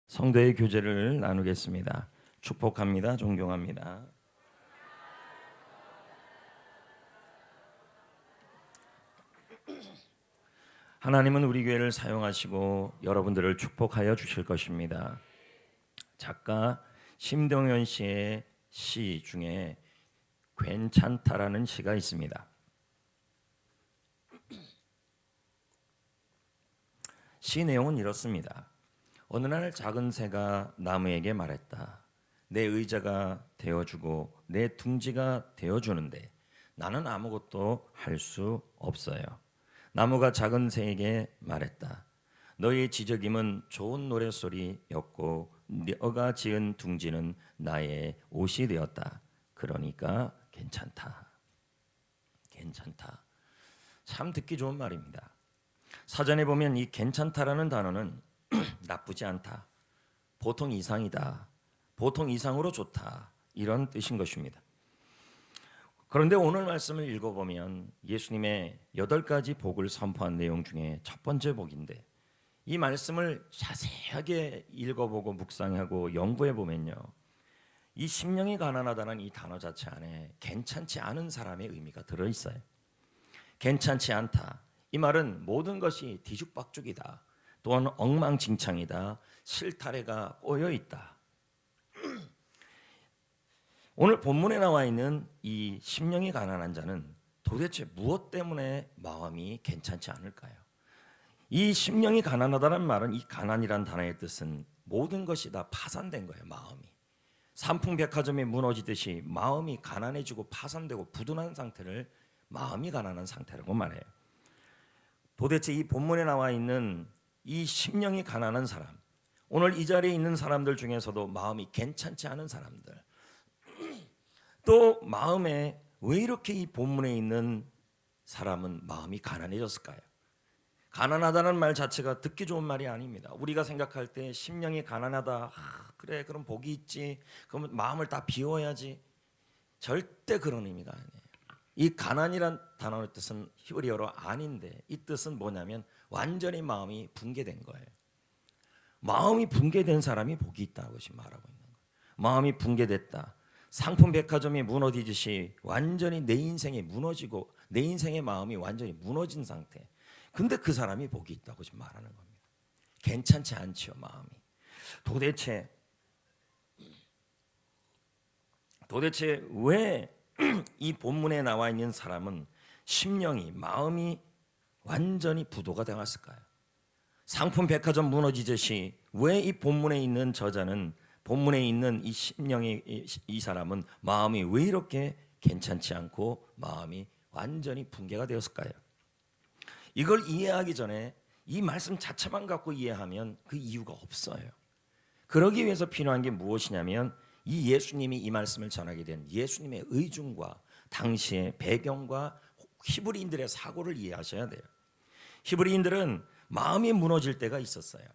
성도의 교제를 나누겠습니다. 축복합니다. 존경합니다. 하나님은 우리 교회를 사용하시고 여러분들을 축복하여 주실 것입니다. 작가 심동현 씨의 시 중에 괜찮다라는 시가 있습니다. 시 내용은 이렇습니다. 어느 날 작은 새가 나무에게 말했다. 내 의자가 되어주고 내 둥지가 되어주는데 나는 아무것도 할 수 없어요. 나무가 작은 새에게 말했다. 너의 지저귀은 좋은 노랫소리였고 너가 지은 둥지는 나의 옷이 되었다. 그러니까 괜찮다. 괜찮다. 참 듣기 좋은 말입니다. 사전에 보면 이 괜찮다라는 단어는 나쁘지 않다, 보통 이상이다, 보통 이상으로 좋다, 이런 뜻인 것입니다. 그런데 오늘 말씀을 읽어보면 예수님의 8가지 복을 선포한 내용 중에 첫 번째 복인데, 이 말씀을 자세하게 읽어보고 묵상하고 연구해보면요, 이 심령이 가난하다는 이 단어 자체 안에 괜찮지 않은 사람의 의미가 들어있어요. 괜찮지 않다, 이 말은 모든 것이 뒤죽박죽이다, 또한 엉망진창이다, 실타래가 꼬여있다. 오늘 본문에 나와 있는 이 심령이 가난한 자는 도대체 무엇 때문에 마음이 괜찮지 않을까요? 이 심령이 가난하다는 말은, 이 가난이란 단어의 뜻은 모든 것이 다 파산된 거예요. 마음이 산풍백화점이 무너지듯이 마음이 가난해지고 파산되고 부둔한 상태를 마음이 가난한 상태라고 말해요. 도대체 이 본문에 나와 있는 이 심령이 가난한 사람, 오늘 이 자리에 있는 사람들 중에서도 마음이 괜찮지 않은 사람들, 또 마음에 왜 이렇게 이 본문에 있는 사람은 마음이 가난해졌을까요? 가난하다는 말 자체가 듣기 좋은 말이 아닙니다. 우리가 생각할 때 심령이 가난하다, 그래 그럼 복이 있지, 그러면 마음을 다 비워야지, 절대 그런 의미가 아니에요. 이 가난이란 단어의 뜻은 히브리어로 아닌데, 이 뜻은 뭐냐면 완전히 마음이 붕괴된 거예요. 마음이 붕괴된 사람이 복이 있다고 지금 말하고 있는 거예요. 마음이 붕괴됐다, 상품백화점이 무너지듯이 완전히 내 인생이 무너지고 내 인생의 마음이 완전히 무너진 상태, 근데 그 사람이 복이 있다고 지금 말하는 겁니다. 괜찮지 않지요, 마음이. 도대체 왜 이 본문에 나와 있는 사람은 심령이, 마음이 완전히 부도가 되었을까요? 상품백화점 무너지듯이 왜 이 본문에 있는 저자는, 본문에 있는 이 심령이, 이 사람은 마음이 왜 이렇게 괜찮지 않고 마음이 완전히 붕괴가 되었을까요? 이걸 이해하기 전에 이 말씀 자체만 갖고 이해하면 그 이유가 없어요. 그러기 위해서 필요한 게 무엇이냐면, 이 예수님이 이 말씀을 전하게 된 예수님의 의중과 당시의 배경과 히브리인들의 사고를 이해하셔야 돼요. 히브리인들은 마음이 무너질 때가 있었어요.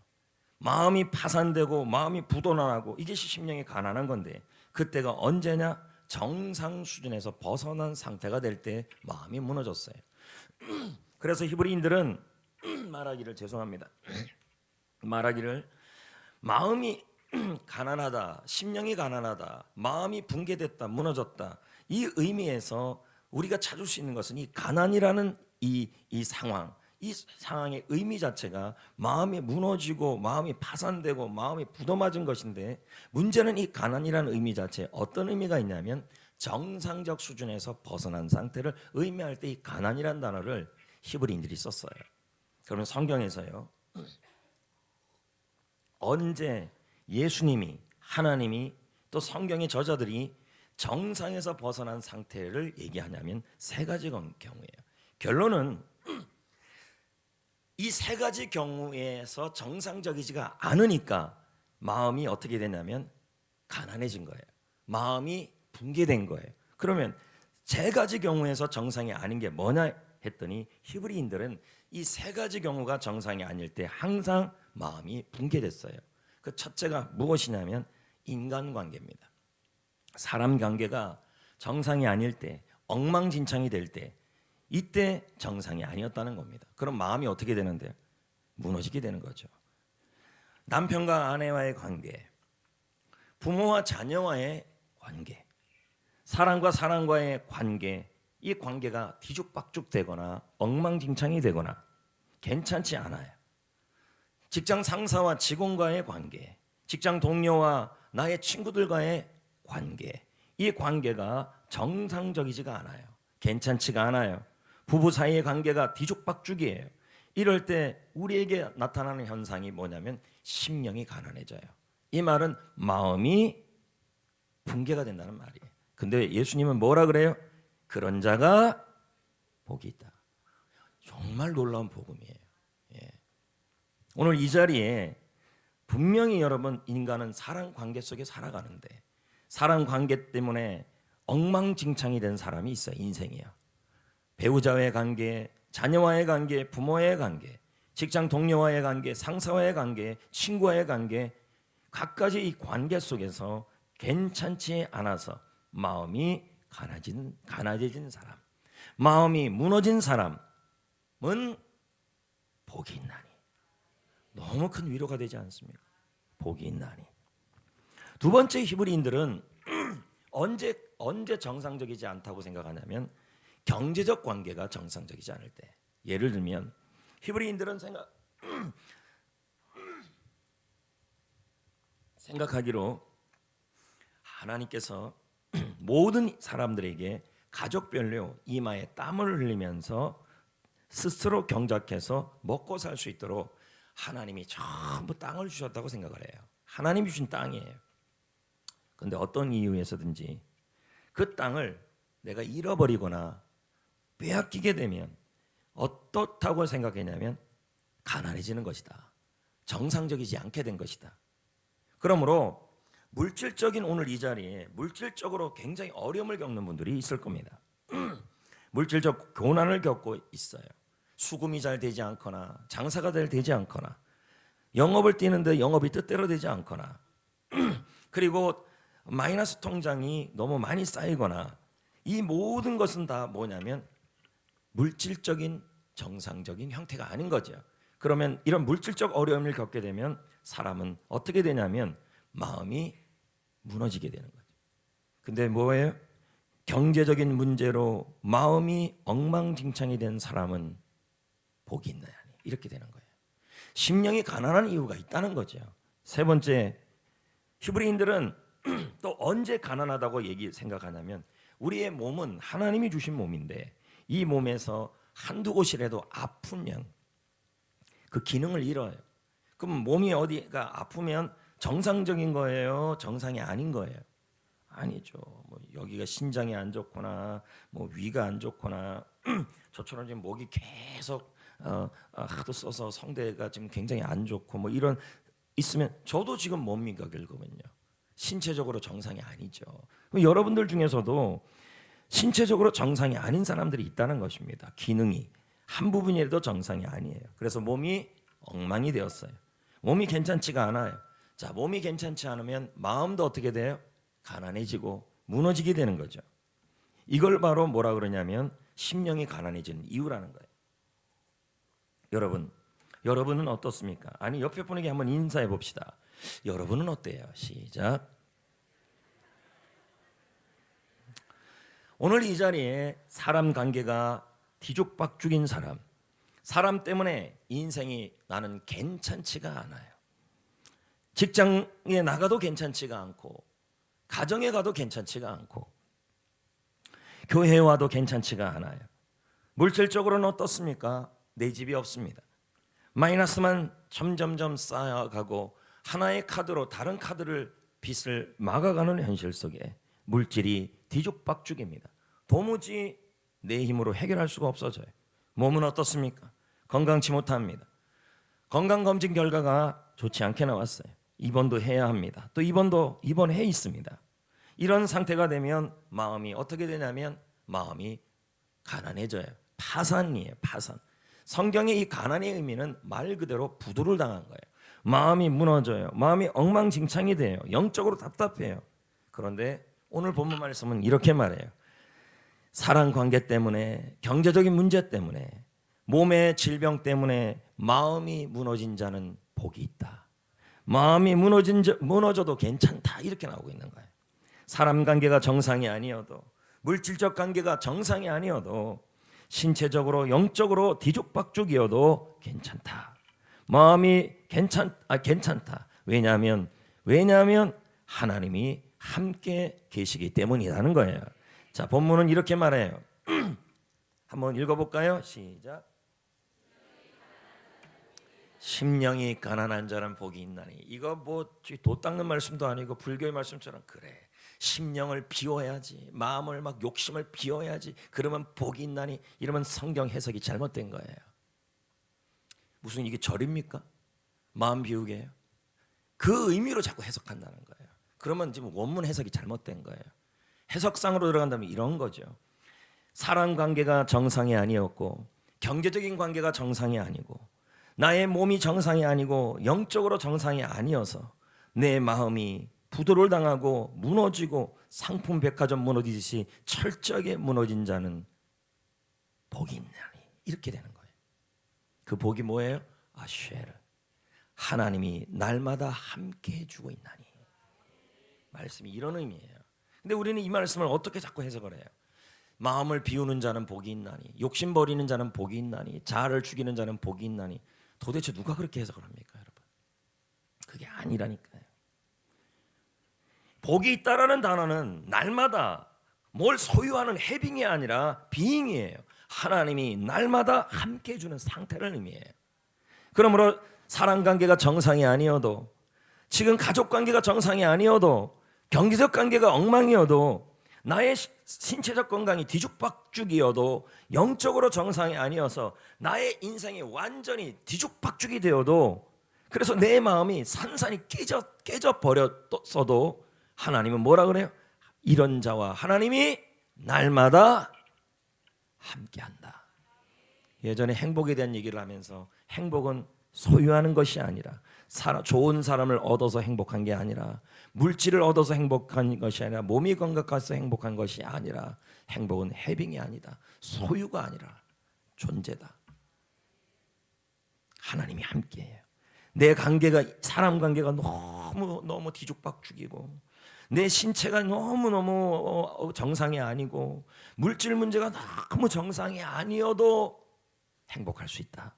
마음이 파산되고 마음이 부도나고, 이게 심령이 가난한 건데, 그때가 언제냐? 정상 수준에서 벗어난 상태가 될 때 마음이 무너졌어요. 그래서 히브리인들은 말하기를, 죄송합니다, 말하기를 마음이 가난하다, 심령이 가난하다, 마음이 붕괴됐다, 무너졌다, 이 의미에서 우리가 찾을 수 있는 것은 이 가난이라는 이 상황, 이 상황의 의미 자체가 마음이 무너지고 마음이 파산되고 마음이 부도맞은 것인데, 문제는 이 가난이라는 의미 자체에 어떤 의미가 있냐면 정상적 수준에서 벗어난 상태를 의미할 때 이 가난이라는 단어를 히브리인들이 썼어요. 그러면 성경에서요, 언제 예수님이, 하나님이, 또 성경의 저자들이 정상에서 벗어난 상태를 얘기하냐면 3가지 경우예요. 결론은 이 3가지 경우에서 정상적이지가 않으니까 마음이 어떻게 되냐면 가난해진 거예요. 마음이 붕괴된 거예요. 그러면 3가지 경우에서 정상이 아닌 게 뭐냐 했더니, 히브리인들은 이 3가지 경우가 정상이 아닐 때 항상 마음이 붕괴됐어요. 그 첫째가 무엇이냐면 인간관계입니다. 사람 관계가 정상이 아닐 때, 엉망진창이 될 때, 이때 정상이 아니었다는 겁니다. 그럼 마음이 어떻게 되는데요? 무너지게 되는 거죠. 남편과 아내와의 관계, 부모와 자녀와의 관계, 사람과 사람과의 관계, 이 관계가 뒤죽박죽되거나 엉망진창이 되거나 괜찮지 않아요. 직장 상사와 직원과의 관계, 직장 동료와 나의 친구들과의 관계, 이 관계가 정상적이지가 않아요. 괜찮지가 않아요. 부부 사이의 관계가 뒤죽박죽이에요. 이럴 때 우리에게 나타나는 현상이 뭐냐면 심령이 가난해져요. 이 말은 마음이 붕괴가 된다는 말이에요. 근데 예수님은 뭐라 그래요? 그런 자가 복이 있다. 정말 놀라운 복음이에요. 예. 오늘 이 자리에 분명히 여러분, 인간은 사랑 관계 속에 살아가는데 사랑 관계 때문에 엉망진창이 된 사람이 있어요. 인생이요. 배우자와의 관계, 자녀와의 관계, 부모와의 관계, 직장 동료와의 관계, 상사와의 관계, 친구와의 관계, 각가지 이 관계 속에서 괜찮지 않아서 마음이 가난해진 사람, 마음이 무너진 사람은 복이 있나니. 너무 큰 위로가 되지 않습니까? 복이 있나니. 두 번째, 히브리인들은 언제 정상적이지 않다고 생각하냐면 경제적 관계가 정상적이지 않을 때. 예를 들면 히브리인들은 생각하기로 하나님께서 모든 사람들에게 가족별로 이마에 땀을 흘리면서 스스로 경작해서 먹고 살 수 있도록 하나님이 전부 땅을 주셨다고 생각을 해요. 하나님이 주신 땅이에요. 그런데 어떤 이유에서든지 그 땅을 내가 잃어버리거나 빼앗기게 되면 어떻다고 생각했냐면 가난해지는 것이다. 정상적이지 않게 된 것이다. 그러므로 물질적인 오늘 이 자리에 물질적으로 굉장히 어려움을 겪는 분들이 있을 겁니다. 물질적 고난을 겪고 있어요. 수금이 잘 되지 않거나 장사가 잘 되지 않거나 영업을 뛰는데 영업이 뜻대로 되지 않거나 그리고 마이너스 통장이 너무 많이 쌓이거나 이 모든 것은 다 뭐냐면 물질적인 정상적인 형태가 아닌 거죠. 그러면 이런 물질적 어려움을 겪게 되면 사람은 어떻게 되냐면 마음이 무너지게 되는 거죠. 근데 뭐예요? 경제적인 문제로 마음이 엉망진창이 된 사람은 복이 있나요? 이렇게 되는 거예요. 심령이 가난한 이유가 있다는 거죠. 세 번째, 히브리인들은 또 언제 가난하다고 생각하냐면 우리의 몸은 하나님이 주신 몸인데 이 몸에서 한두 곳이라도 아프면 그 기능을 잃어요. 그럼 몸이 어디가 아프면 정상적인 거예요? 정상이 아닌 거예요? 아니죠. 뭐 여기가 신장이 안 좋거나 뭐 위가 안 좋거나 저처럼 지금 목이 계속 하도 써서 성대가 지금 굉장히 안 좋고 뭐 이런 있으면 저도 지금 뭡니까 결국은요. 신체적으로 정상이 아니죠. 여러분들 중에서도 신체적으로 정상이 아닌 사람들이 있다는 것입니다. 기능이 한 부분이라도 정상이 아니에요. 그래서 몸이 엉망이 되었어요. 몸이 괜찮지가 않아요. 자, 몸이 괜찮지 않으면 마음도 어떻게 돼요? 가난해지고 무너지게 되는 거죠. 이걸 바로 뭐라 그러냐면 심령이 가난해지는 이유라는 거예요. 여러분은 어떻습니까? 아니 옆에 분에게 한번 인사해 봅시다. 여러분은 어때요? 시작. 오늘 이 자리에 사람 관계가 뒤죽박죽인 사람 때문에 인생이 나는 괜찮지가 않아요. 직장에 나가도 괜찮지가 않고 가정에 가도 괜찮지가 않고 교회에 와도 괜찮지가 않아요. 물질적으로는 어떻습니까? 내 집이 없습니다. 마이너스만 점점점 쌓여가고 하나의 카드로 다른 카드를 빚을 막아가는 현실 속에 물질이 뒤죽박죽입니다. 도무지 내 힘으로 해결할 수가 없어져요. 몸은 어떻습니까? 건강치 못합니다. 건강검진 결과가 좋지 않게 나왔어요. 입원도 해야 합니다. 또 입원해 있습니다. 이런 상태가 되면 마음이 어떻게 되냐면 마음이 가난해져요. 파산이에요. 파산. 성경의 이 가난의 의미는 말 그대로 부도를 당한 거예요. 마음이 무너져요. 마음이 엉망진창이 돼요. 영적으로 답답해요. 그런데 오늘 본문 말씀은 이렇게 말해요. 사랑 관계 때문에, 경제적인 문제 때문에, 몸의 질병 때문에 마음이 무너진 자는 복이 있다. 마음이 무너져도 괜찮다 이렇게 나오고 있는 거예요. 사람 관계가 정상이 아니어도, 물질적 관계가 정상이 아니어도, 신체적으로 영적으로 뒤죽박죽이어도 괜찮다. 마음이 괜찮다. 왜냐하면 하나님이 함께 계시기 때문이라는 거예요. 자, 본문은 이렇게 말해요. 한번 읽어볼까요? 시작. 심령이 가난한 자는 복이 있나니. 이거 뭐 도 닦는 말씀도 아니고 불교의 말씀처럼 그래. 심령을 비워야지. 마음을 막 욕심을 비워야지. 그러면 복이 있나니. 이러면 성경 해석이 잘못된 거예요. 무슨 이게 절입니까? 마음 비우게요. 그 의미로 자꾸 해석한다는 거예요. 그러면 지금 원문 해석이 잘못된 거예요. 해석상으로 들어간다면 이런 거죠. 사람 관계가 정상이 아니었고, 경제적인 관계가 정상이 아니고, 나의 몸이 정상이 아니고 영적으로 정상이 아니어서 내 마음이 부도를 당하고 무너지고 상품 백화점 무너지듯이 철저하게 무너진 자는 복이 있나니. 이렇게 되는 거예요. 그 복이 뭐예요? 아쉐르. 하나님이 날마다 함께 해주고 있나니. 말씀이 이런 의미예요. 근데 우리는 이 말씀을 어떻게 자꾸 해석을 해요? 마음을 비우는 자는 복이 있나니, 욕심 버리는 자는 복이 있나니, 자아를 죽이는 자는 복이 있나니. 도대체 누가 그렇게 해석을 합니까, 여러분? 그게 아니라니까요. 복이 있다라는 단어는 날마다 뭘 소유하는 해빙이 아니라 비잉이에요. 하나님이 날마다 함께 해주는 상태를 의미해요. 그러므로 사람 관계가 정상이 아니어도, 지금 가족 관계가 정상이 아니어도, 경제적 관계가 엉망이어도, 나의 신체적 건강이 뒤죽박죽이어도, 영적으로 정상이 아니어서 나의 인생이 완전히 뒤죽박죽이 되어도, 그래서 내 마음이 산산이 깨져 버렸어도 하나님은 뭐라 그래요? 이런 자와 하나님이 날마다 함께한다. 예전에 행복에 대한 얘기를 하면서, 행복은 소유하는 것이 아니라, 좋은 사람을 얻어서 행복한 게 아니라, 물질을 얻어서 행복한 것이 아니라, 몸이 건강해서 행복한 것이 아니라, 행복은 해빙이 아니다. 소유가 아니라 존재다. 하나님이 함께해요. 내 관계가, 사람 관계가 너무 뒤죽박죽이고, 내 신체가 너무 정상이 아니고, 물질 문제가 너무 정상이 아니어도 행복할 수 있다.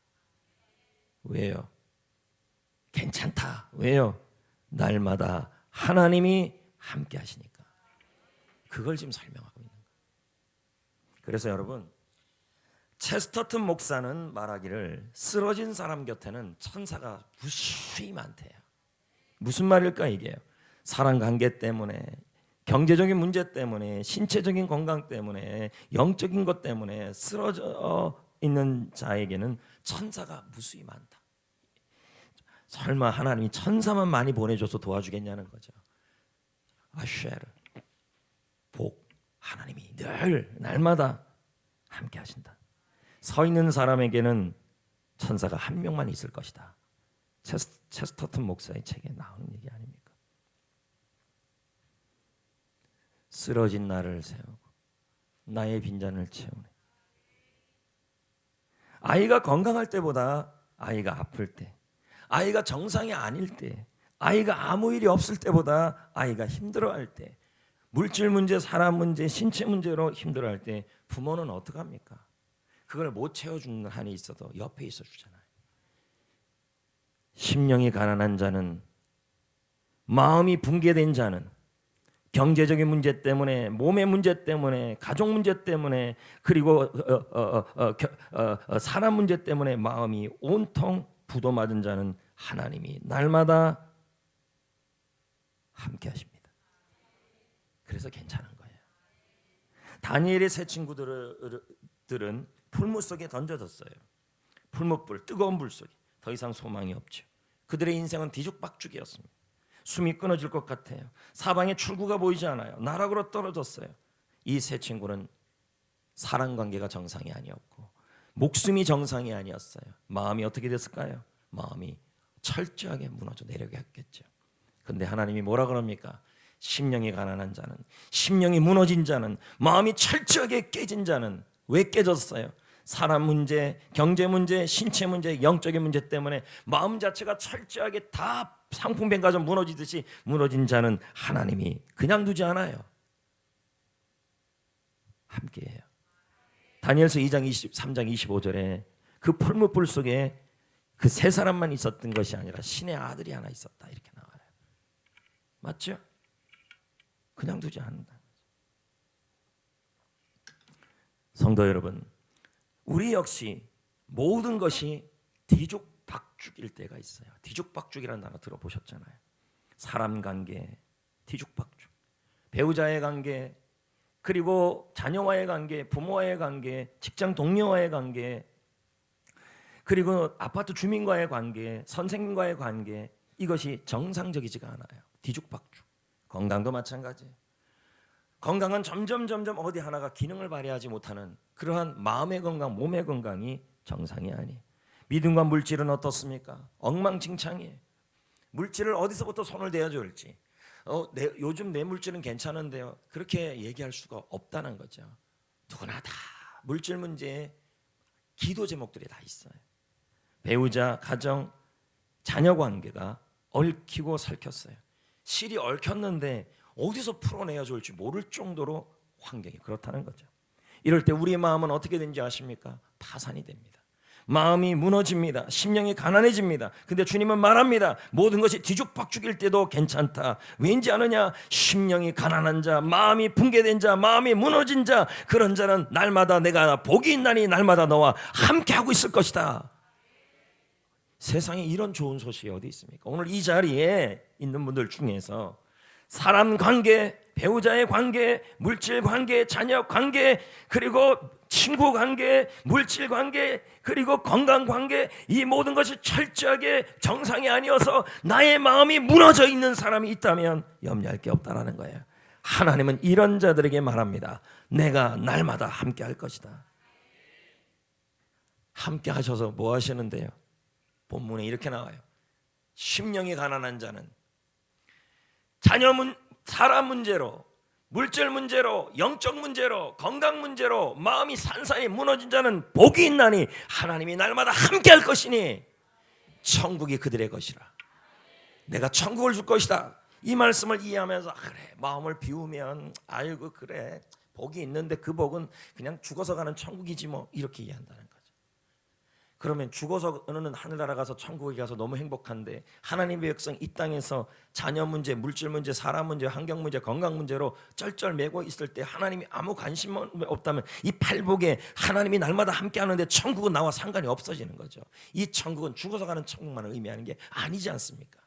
왜요? 괜찮다. 왜요? 날마다 하나님이 함께 하시니까. 그걸 지금 설명하고 있는 거예요. 그래서 여러분, 체스터튼 목사는 말하기를 쓰러진 사람 곁에는 천사가 무수히 많대요. 무슨 말일까 이게요? 사람 관계 때문에, 경제적인 문제 때문에, 신체적인 건강 때문에, 영적인 것 때문에 쓰러져 있는 자에게는 천사가 무수히 많다. 설마 하나님이 천사만 많이 보내줘서 도와주겠냐는 거죠. 아쉐르, 복, 하나님이 늘 날마다 함께 하신다. 서 있는 사람에게는 천사가 한 명만 있을 것이다. 체스터튼 목사의 책에 나오는 얘기 아닙니까? 쓰러진 나를 세우고 나의 빈잔을 채우네. 아이가 건강할 때보다 아이가 아플 때, 아이가 정상이 아닐 때, 아이가 아무 일이 없을 때보다 아이가 힘들어할 때, 물질 문제, 사람 문제, 신체 문제로 힘들어할 때 부모는 어떡합니까? 그걸 못 채워주는 한이 있어도 옆에 있어주잖아요. 심령이 가난한 자는, 마음이 붕괴된 자는, 경제적인 문제 때문에, 몸의 문제 때문에, 가족 문제 때문에, 그리고 사람 문제 때문에 마음이 온통 부도맞은 자는 하나님이 날마다 함께 하십니다. 그래서 괜찮은 거예요. 다니엘의 세 친구들은 풀무 속에 던져졌어요. 풀무불, 뜨거운 불 속에. 더 이상 소망이 없죠. 그들의 인생은 뒤죽박죽이었습니다. 숨이 끊어질 것 같아요. 사방에 출구가 보이지 않아요. 나락으로 떨어졌어요. 이 세 친구는 사랑 관계가 정상이 아니었고, 목숨이 정상이 아니었어요. 마음이 어떻게 됐을까요? 마음이 철저하게 무너져 내려갔겠죠. 근데 하나님이 뭐라 그럽니까? 심령이 가난한 자는, 심령이 무너진 자는, 마음이 철저하게 깨진 자는. 왜 깨졌어요? 사람 문제, 경제 문제, 신체 문제, 영적인 문제 때문에 마음 자체가 철저하게 다 상품 백화점 무너지듯이 무너진 자는 하나님이 그냥 두지 않아요. 함께해요. 다니엘서 2장 23장 25절에 그 풀무불 속에 그 세 사람만 있었던 것이 아니라 신의 아들이 하나 있었다 이렇게 나와요. 맞죠? 그냥 두지 않는다. 성도 여러분, 우리 역시 모든 것이 뒤죽박죽일 때가 있어요. 뒤죽박죽이라는 단어 들어보셨잖아요. 사람 관계, 뒤죽박죽, 배우자의 관계, 그리고 자녀와의 관계, 부모와의 관계, 직장 동료와의 관계, 그리고 아파트 주민과의 관계, 선생님과의 관계, 이것이 정상적이지가 않아요. 뒤죽박죽. 건강도 마찬가지예요. 건강은 점점 어디 하나가 기능을 발휘하지 못하는 그러한 마음의 건강, 몸의 건강이 정상이 아니에요. 믿음과 물질은 어떻습니까? 엉망진창이에요. 물질을 어디서부터 손을 대야 좋을지, 요즘 내 물질은 괜찮은데요, 그렇게 얘기할 수가 없다는 거죠. 누구나 다 물질 문제에 기도 제목들이 다 있어요. 배우자, 가정, 자녀 관계가 얽히고 설켰어요. 실이 얽혔는데 어디서 풀어내야 좋을지 모를 정도로 환경이 그렇다는 거죠. 이럴 때 우리의 마음은 어떻게 되는지 아십니까? 파산이 됩니다. 마음이 무너집니다. 심령이 가난해집니다. 근데 주님은 말합니다. 모든 것이 뒤죽박죽일 때도 괜찮다. 왠지 아느냐? 심령이 가난한 자, 마음이 붕괴된 자, 마음이 무너진 자, 그런 자는 날마다 내가 복이 있나니 날마다 너와 함께하고 있을 것이다. 세상에 이런 좋은 소식이 어디 있습니까? 오늘 이 자리에 있는 분들 중에서 사람 관계, 배우자의 관계, 물질 관계, 자녀 관계, 그리고 친구 관계, 물질 관계, 그리고 건강 관계, 이 모든 것이 철저하게 정상이 아니어서 나의 마음이 무너져 있는 사람이 있다면 염려할 게 없다라는 거예요. 하나님은 이런 자들에게 말합니다. 내가 날마다 함께 할 것이다. 함께 하셔서 뭐 하시는데요? 본문에 이렇게 나와요. 심령이 가난한 자는 사람 문제로, 물질 문제로, 영적 문제로, 건강 문제로 마음이 산산이 무너진 자는 복이 있나니 하나님이 날마다 함께 할 것이니 천국이 그들의 것이라. 내가 천국을 줄 것이다. 이 말씀을 이해하면서 그래, 마음을 비우면 아이고 그래, 복이 있는데 그 복은 그냥 죽어서 가는 천국이지 뭐, 이렇게 이해한다는 거죠. 그러면 죽어서는 하늘나라 가서 천국에 가서 너무 행복한데 하나님의 백성 이 땅에서 자녀 문제, 물질 문제, 사람 문제, 환경 문제, 건강 문제로 쩔쩔매고 있을 때 하나님이 아무 관심 없다면 이 팔복에 하나님이 날마다 함께 하는데 천국은 나와 상관이 없어지는 거죠. 이 천국은 죽어서 가는 천국만을 의미하는 게 아니지 않습니까?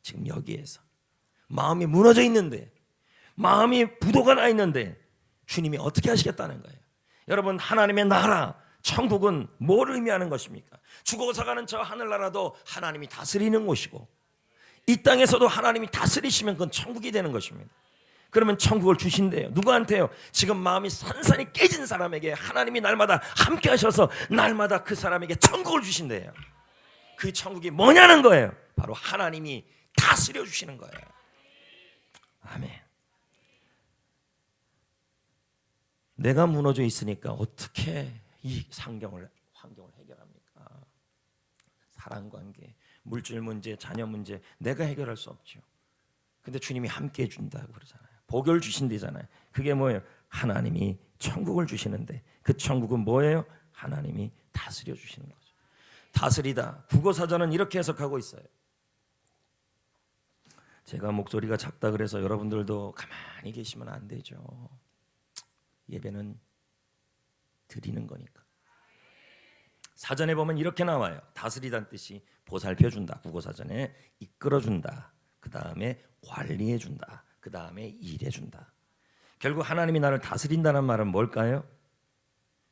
지금 여기에서 마음이 무너져 있는데, 마음이 부도가 나 있는데 주님이 어떻게 하시겠다는 거예요. 여러분, 하나님의 나라, 천국은 뭘 의미하는 것입니까? 죽어서 가는 저 하늘나라도 하나님이 다스리는 곳이고, 이 땅에서도 하나님이 다스리시면 그건 천국이 되는 것입니다. 그러면 천국을 주신대요. 누구한테요? 지금 마음이 산산이 깨진 사람에게 하나님이 날마다 함께 하셔서 날마다 그 사람에게 천국을 주신대요. 그 천국이 뭐냐는 거예요. 바로 하나님이 다스려 주시는 거예요. 아멘. 내가 무너져 있으니까 어떻게 이 환경을 해결합니까? 사랑관계, 물질 문제, 자녀 문제 내가 해결할 수 없죠. 근데 주님이 함께 해준다고 그러잖아요. 복을 주신대잖아요. 그게 뭐예요? 하나님이 천국을 주시는데 그 천국은 뭐예요? 하나님이 다스려 주시는 거죠. 다스리다, 국어사전은 이렇게 해석하고 있어요. 제가 목소리가 작다 그래서 여러분들도 가만히 계시면 안 되죠. 예배는 드리는 거니까. 사전에 보면 이렇게 나와요. 다스리다는 뜻이 보살펴준다, 국어사전에 이끌어준다, 그 다음에 관리해준다, 그 다음에 일해준다. 결국 하나님이 나를 다스린다는 말은 뭘까요?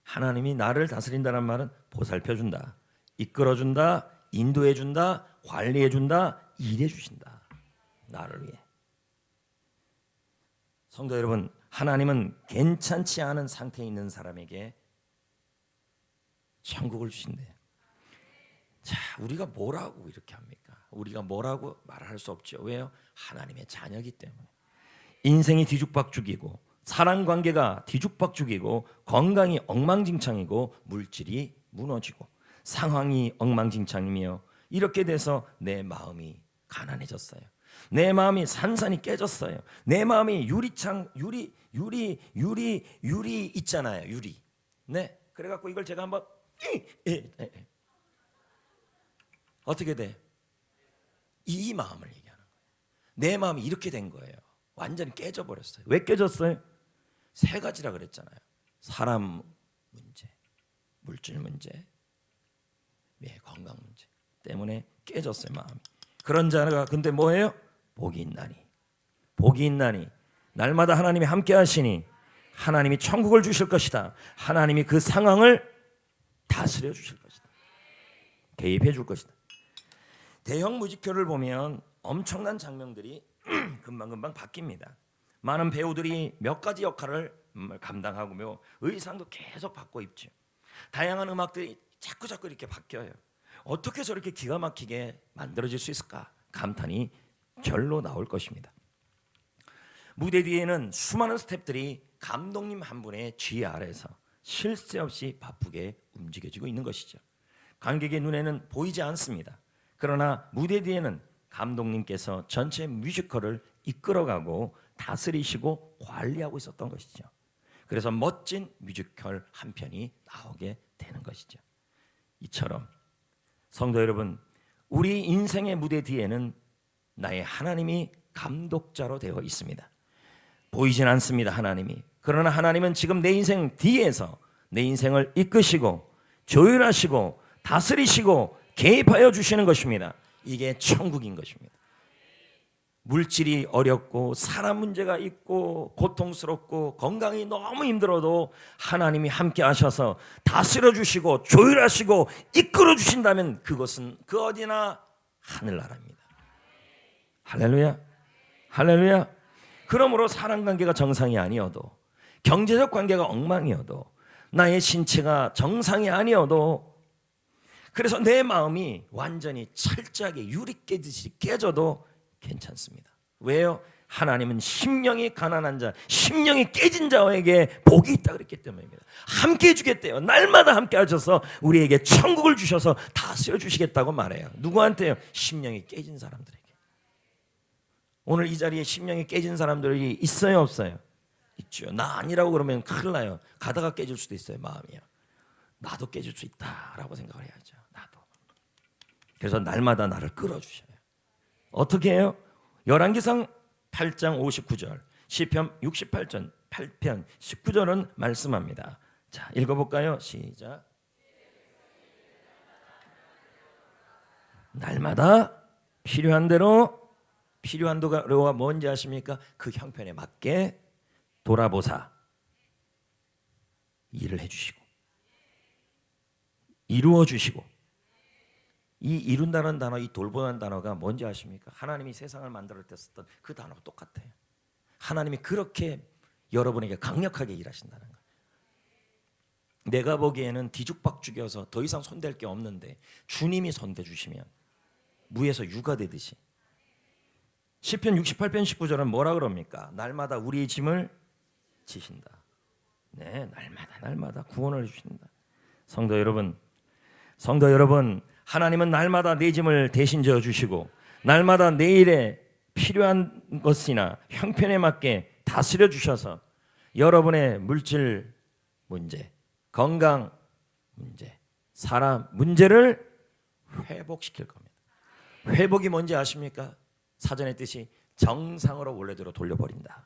하나님이 나를 다스린다는 말은 보살펴준다, 이끌어준다, 인도해준다, 관리해준다, 일해주신다. 나를 위해. 성도 여러분, 하나님은 괜찮지 않은 상태에 있는 사람에게 천국을 주신대요. 자, 우리가 뭐라고 이렇게 합니까? 우리가 뭐라고 말할 수 없죠. 왜요? 하나님의 자녀이기 때문에. 인생이 뒤죽박죽이고, 사랑관계가 뒤죽박죽이고, 건강이 엉망진창이고, 물질이 무너지고, 상황이 엉망진창이며, 이렇게 돼서 내 마음이 가난해졌어요. 내 마음이 산산이 깨졌어요. 내 마음이 유리 있잖아요. 유리. 네. 그래갖고 이걸 제가 한번 어떻게 돼? 이 마음을 얘기하는 거예요. 내 마음이 이렇게 된 거예요. 완전히 깨져버렸어요. 왜 깨졌어요? 세 가지라 그랬잖아요. 사람 문제, 물질 문제, 건강 문제 때문에 깨졌어요. 마음이. 그런 자가 근데 뭐예요? 복이 있나니, 복이 있나니 날마다 하나님이 함께 하시니 하나님이 천국을 주실 것이다. 하나님이 그 상황을 다스려 주실 것이다. 개입해 줄 것이다. 대형 뮤지컬을 보면 엄청난 장면들이 금방금방 바뀝니다. 많은 배우들이 몇 가지 역할을 감당하고며 의상도 계속 바꿔 입죠. 다양한 음악들이 자꾸 이렇게 바뀌어요. 어떻게 저렇게 기가 막히게 만들어질 수 있을까? 감탄이 절로 나올 것입니다. 무대 뒤에는 수많은 스태프들이 감독님 한 분의 지휘 아래에서 쉴 새 없이 바쁘게 움직여지고 있는 것이죠. 관객의 눈에는 보이지 않습니다. 그러나 무대 뒤에는 감독님께서 전체 뮤지컬을 이끌어가고 다스리시고 관리하고 있었던 것이죠. 그래서 멋진 뮤지컬 한 편이 나오게 되는 것이죠. 이처럼 성도 여러분, 우리 인생의 무대 뒤에는 나의 하나님이 감독자로 되어 있습니다. 보이진 않습니다, 하나님이. 그러나 하나님은 지금 내 인생 뒤에서 내 인생을 이끄시고 조율하시고 다스리시고 개입하여 주시는 것입니다. 이게 천국인 것입니다. 물질이 어렵고 사람 문제가 있고 고통스럽고 건강이 너무 힘들어도 하나님이 함께 하셔서 다스려 주시고 조율하시고 이끌어 주신다면 그것은 그 어디나 하늘나라입니다. 할렐루야, 할렐루야. 그러므로 사람 관계가 정상이 아니어도, 경제적 관계가 엉망이어도, 나의 신체가 정상이 아니어도, 그래서 내 마음이 완전히 철저하게 유리 깨듯이 깨져도 괜찮습니다. 왜요? 하나님은 심령이 가난한 자, 심령이 깨진 자에게 복이 있다 그랬기 때문입니다. 함께 해주겠대요. 날마다 함께 하셔서 우리에게 천국을 주셔서 다스려 주시겠다고 말해요. 누구한테요? 심령이 깨진 사람들에게. 오늘 이 자리에 심령이 깨진 사람들이 있어요, 없어요? 있죠. 나 아니라고 그러면 큰일 나요. 가다가 깨질 수도 있어요, 마음이요. 나도 깨질 수 있다라고 생각을 해야죠. 나도. 그래서 날마다 나를 끌어주셔요. 어떻게 해요? 열왕기상 8장 59절, 시편 68편 8편 19절은 말씀합니다. 자, 읽어볼까요? 시작. 날마다 필요한 대로, 필요한 도가 뭔지 아십니까? 그 형편에 맞게 돌아보사 일을 해주시고 이루어 주시고. 이 이룬다는 단어, 이 돌보는 단어가 뭔지 아십니까? 하나님이 세상을 만들 때 썼던 그 단어가 똑같아요. 하나님이 그렇게 여러분에게 강력하게 일하신다는 거예요. 내가 보기에는 뒤죽박죽여서 더 이상 손댈 게 없는데 주님이 손대 주시면 무에서 유가 되듯이. 시편 68편 19절은 뭐라 그럽니까? 날마다 우리의 짐을 지신다. 네, 날마다 구원을 주신다. 성도 여러분, 하나님은 날마다 내 짐을 대신 져 주시고 날마다 내 일에 필요한 것이나 형편에 맞게 다스려 주셔서 여러분의 물질 문제, 건강 문제, 사람 문제를 회복시킬 겁니다. 회복이 뭔지 아십니까? 사전의 뜻이 정상으로 원래대로 돌려버린다.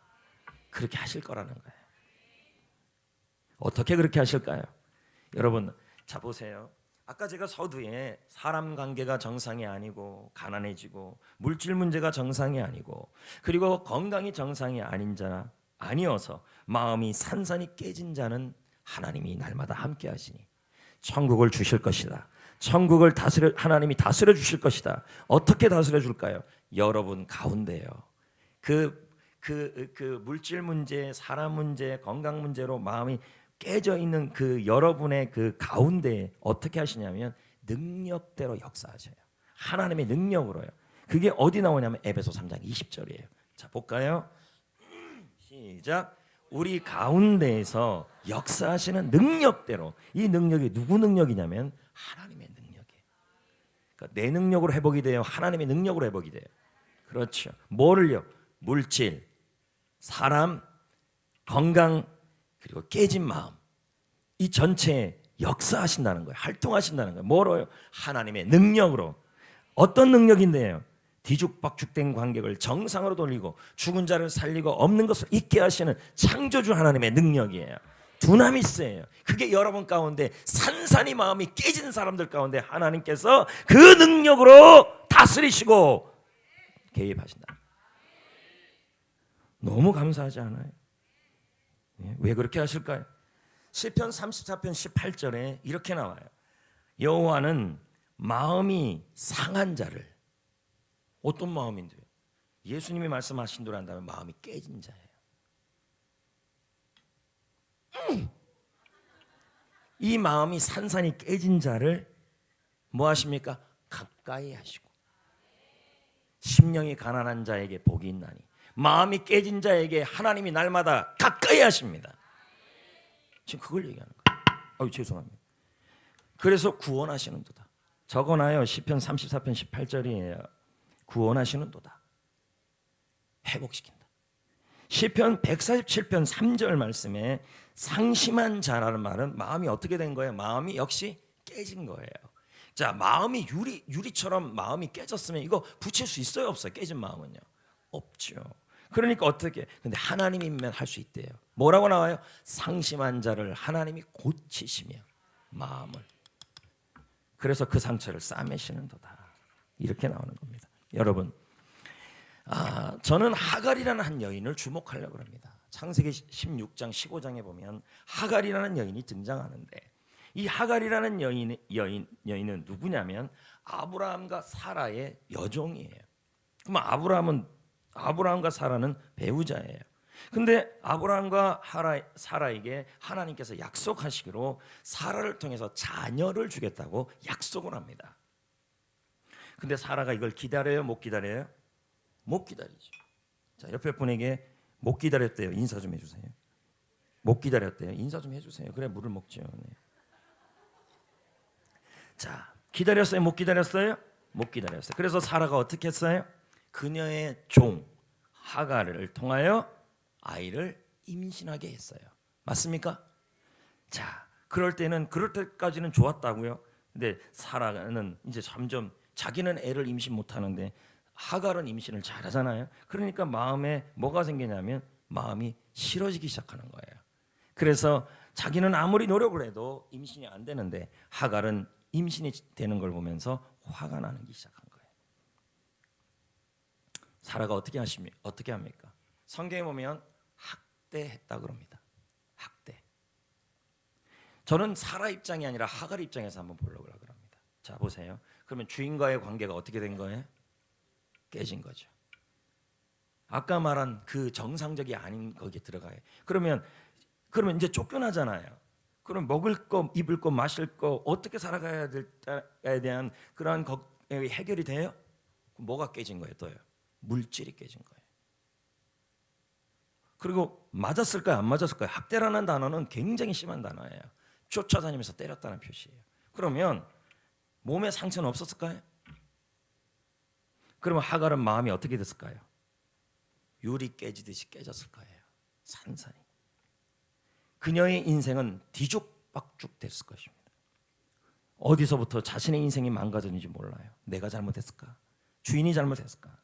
그렇게 하실 거라는 거예요. 어떻게 그렇게 하실까요? 여러분, 자 보세요. 아까 제가 서두에 사람 관계가 정상이 아니고 가난해지고 물질 문제가 정상이 아니고 그리고 건강이 정상이 아닌 자, 아니어서 마음이 산산이 깨진 자는 하나님이 날마다 함께 하시니 천국을 주실 것이다. 천국을 하나님이 다스려 주실 것이다. 어떻게 다스려 줄까요? 여러분 가운데요. 그 물질 문제, 사람 문제, 건강 문제로 마음이 깨져 있는 그 여러분의 그 가운데 어떻게 하시냐면 능력대로 역사하셔요. 하나님의 능력으로요. 그게 어디 나오냐면 에베소 3장 20절이에요. 자 볼까요? 시작. 우리 가운데에서 역사하시는 능력대로. 이 능력이 누구 능력이냐면 하나님의 능력이에요. 그러니까 내 능력으로 회복이 돼요? 하나님의 능력으로 회복이 돼요? 그렇죠. 뭐를요? 물질, 사람, 건강, 그리고 깨진 마음. 이 전체에 역사하신다는 거예요. 활동하신다는 거예요. 뭐로요? 하나님의 능력으로. 어떤 능력인데요? 뒤죽박죽된 관계를 정상으로 돌리고 죽은 자를 살리고 없는 것을 있게 하시는 창조주 하나님의 능력이에요. 두나미스예요. 그게 여러분 가운데 산산이 마음이 깨진 사람들 가운데 하나님께서 그 능력으로 다스리시고 개입하신다. 너무 감사하지 않아요? 왜 그렇게 하실까요? 시편 34편 18절에 이렇게 나와요. 여호와는 마음이 상한 자를, 어떤 마음인데요? 예수님이 말씀하신 대로 한다면 마음이 깨진 자예요. 이 마음이 산산이 깨진 자를 뭐 하십니까? 가까이 하시고, 심령이 가난한 자에게 복이 있나니 마음이 깨진 자에게 하나님이 날마다 가까이 하십니다. 지금 그걸 얘기하는 거예요. 죄송합니다. 그래서 구원하시는 도다. 적어놔요. 시편 34편 18절이에요. 구원하시는 도다. 회복시킨다. 시편 147편 3절 말씀에 상심한 자라는 말은 마음이 어떻게 된 거예요? 마음이 역시 깨진 거예요. 자, 마음이 유리처럼 마음이 깨졌으면 이거 붙일 수 있어요, 없어요? 깨진 마음은요? 없죠. 그러니까 어떻게? 근데 하나님이면 할 수 있대요. 뭐라고 나와요? 상심한 자를 하나님이 고치시며 마음을. 그래서 그 상처를 싸매시는 도다. 이렇게 나오는 겁니다. 여러분, 저는 하갈이라는 한 여인을 주목하려고 합니다. 창세기 16장 15장에 보면 하갈이라는 여인이 등장하는데, 이 하갈이라는 여인은 누구냐면 아브라함과 사라의 여종이에요. 그럼 아브라함과 사라는 배우자예요. 근데 아브라함과 사라에게 하나님께서 약속하시기로 사라를 통해서 자녀를 주겠다고 약속을 합니다. 근데 사라가 이걸 기다려요? 못 기다려요? 못 기다리죠. 자, 옆에 분에게 못 기다렸대요. 인사 좀 해주세요. 못 기다렸대요. 인사 좀 해주세요. 그래 물을 먹죠. 네. 자, 기다렸어요? 못 기다렸어요? 못 기다렸어요. 그래서 사라가 어떻게 했어요? 그녀의 종 하갈을 통하여 아이를 임신하게 했어요. 맞습니까? 자, 그럴 때까지는 좋았다고요. 근데 사라는 이제 점점 자기는 애를 임신 못하는데 하갈은 임신을 잘하잖아요. 그러니까 마음에 뭐가 생기냐면 마음이 싫어지기 시작하는 거예요. 그래서 자기는 아무리 노력을 해도 임신이 안 되는데 하갈은 임신이 되는 걸 보면서 화가 나기 시작한 거예요. 사라가 어떻게 합니까? 성경에 보면 학대했다 그럽니다. 학대. 저는 사라 입장이 아니라 하갈 입장에서 한번 보려고 합니다. 자, 보세요. 그러면 주인과의 관계가 어떻게 된 거예요? 깨진 거죠. 아까 말한 그 정상적이 아닌 거기에 들어가요. 그러면 이제 쫓겨나잖아요. 그럼 먹을 거, 입을 거, 마실 거 어떻게 살아가야 될까에 대한 그러한 해결이 돼요? 뭐가 깨진 거예요? 또요. 물질이 깨진 거예요. 그리고 맞았을까요? 안 맞았을까요? 학대라는 단어는 굉장히 심한 단어예요. 쫓아다니면서 때렸다는 표시예요. 그러면 몸에 상처는 없었을까요? 그러면 하갈은 마음이 어떻게 됐을까요? 유리 깨지듯이 깨졌을 거예요. 산산이. 그녀의 인생은 뒤죽박죽 됐을 것입니다. 어디서부터 자신의 인생이 망가졌는지 몰라요. 내가 잘못했을까? 주인이 잘못했을까?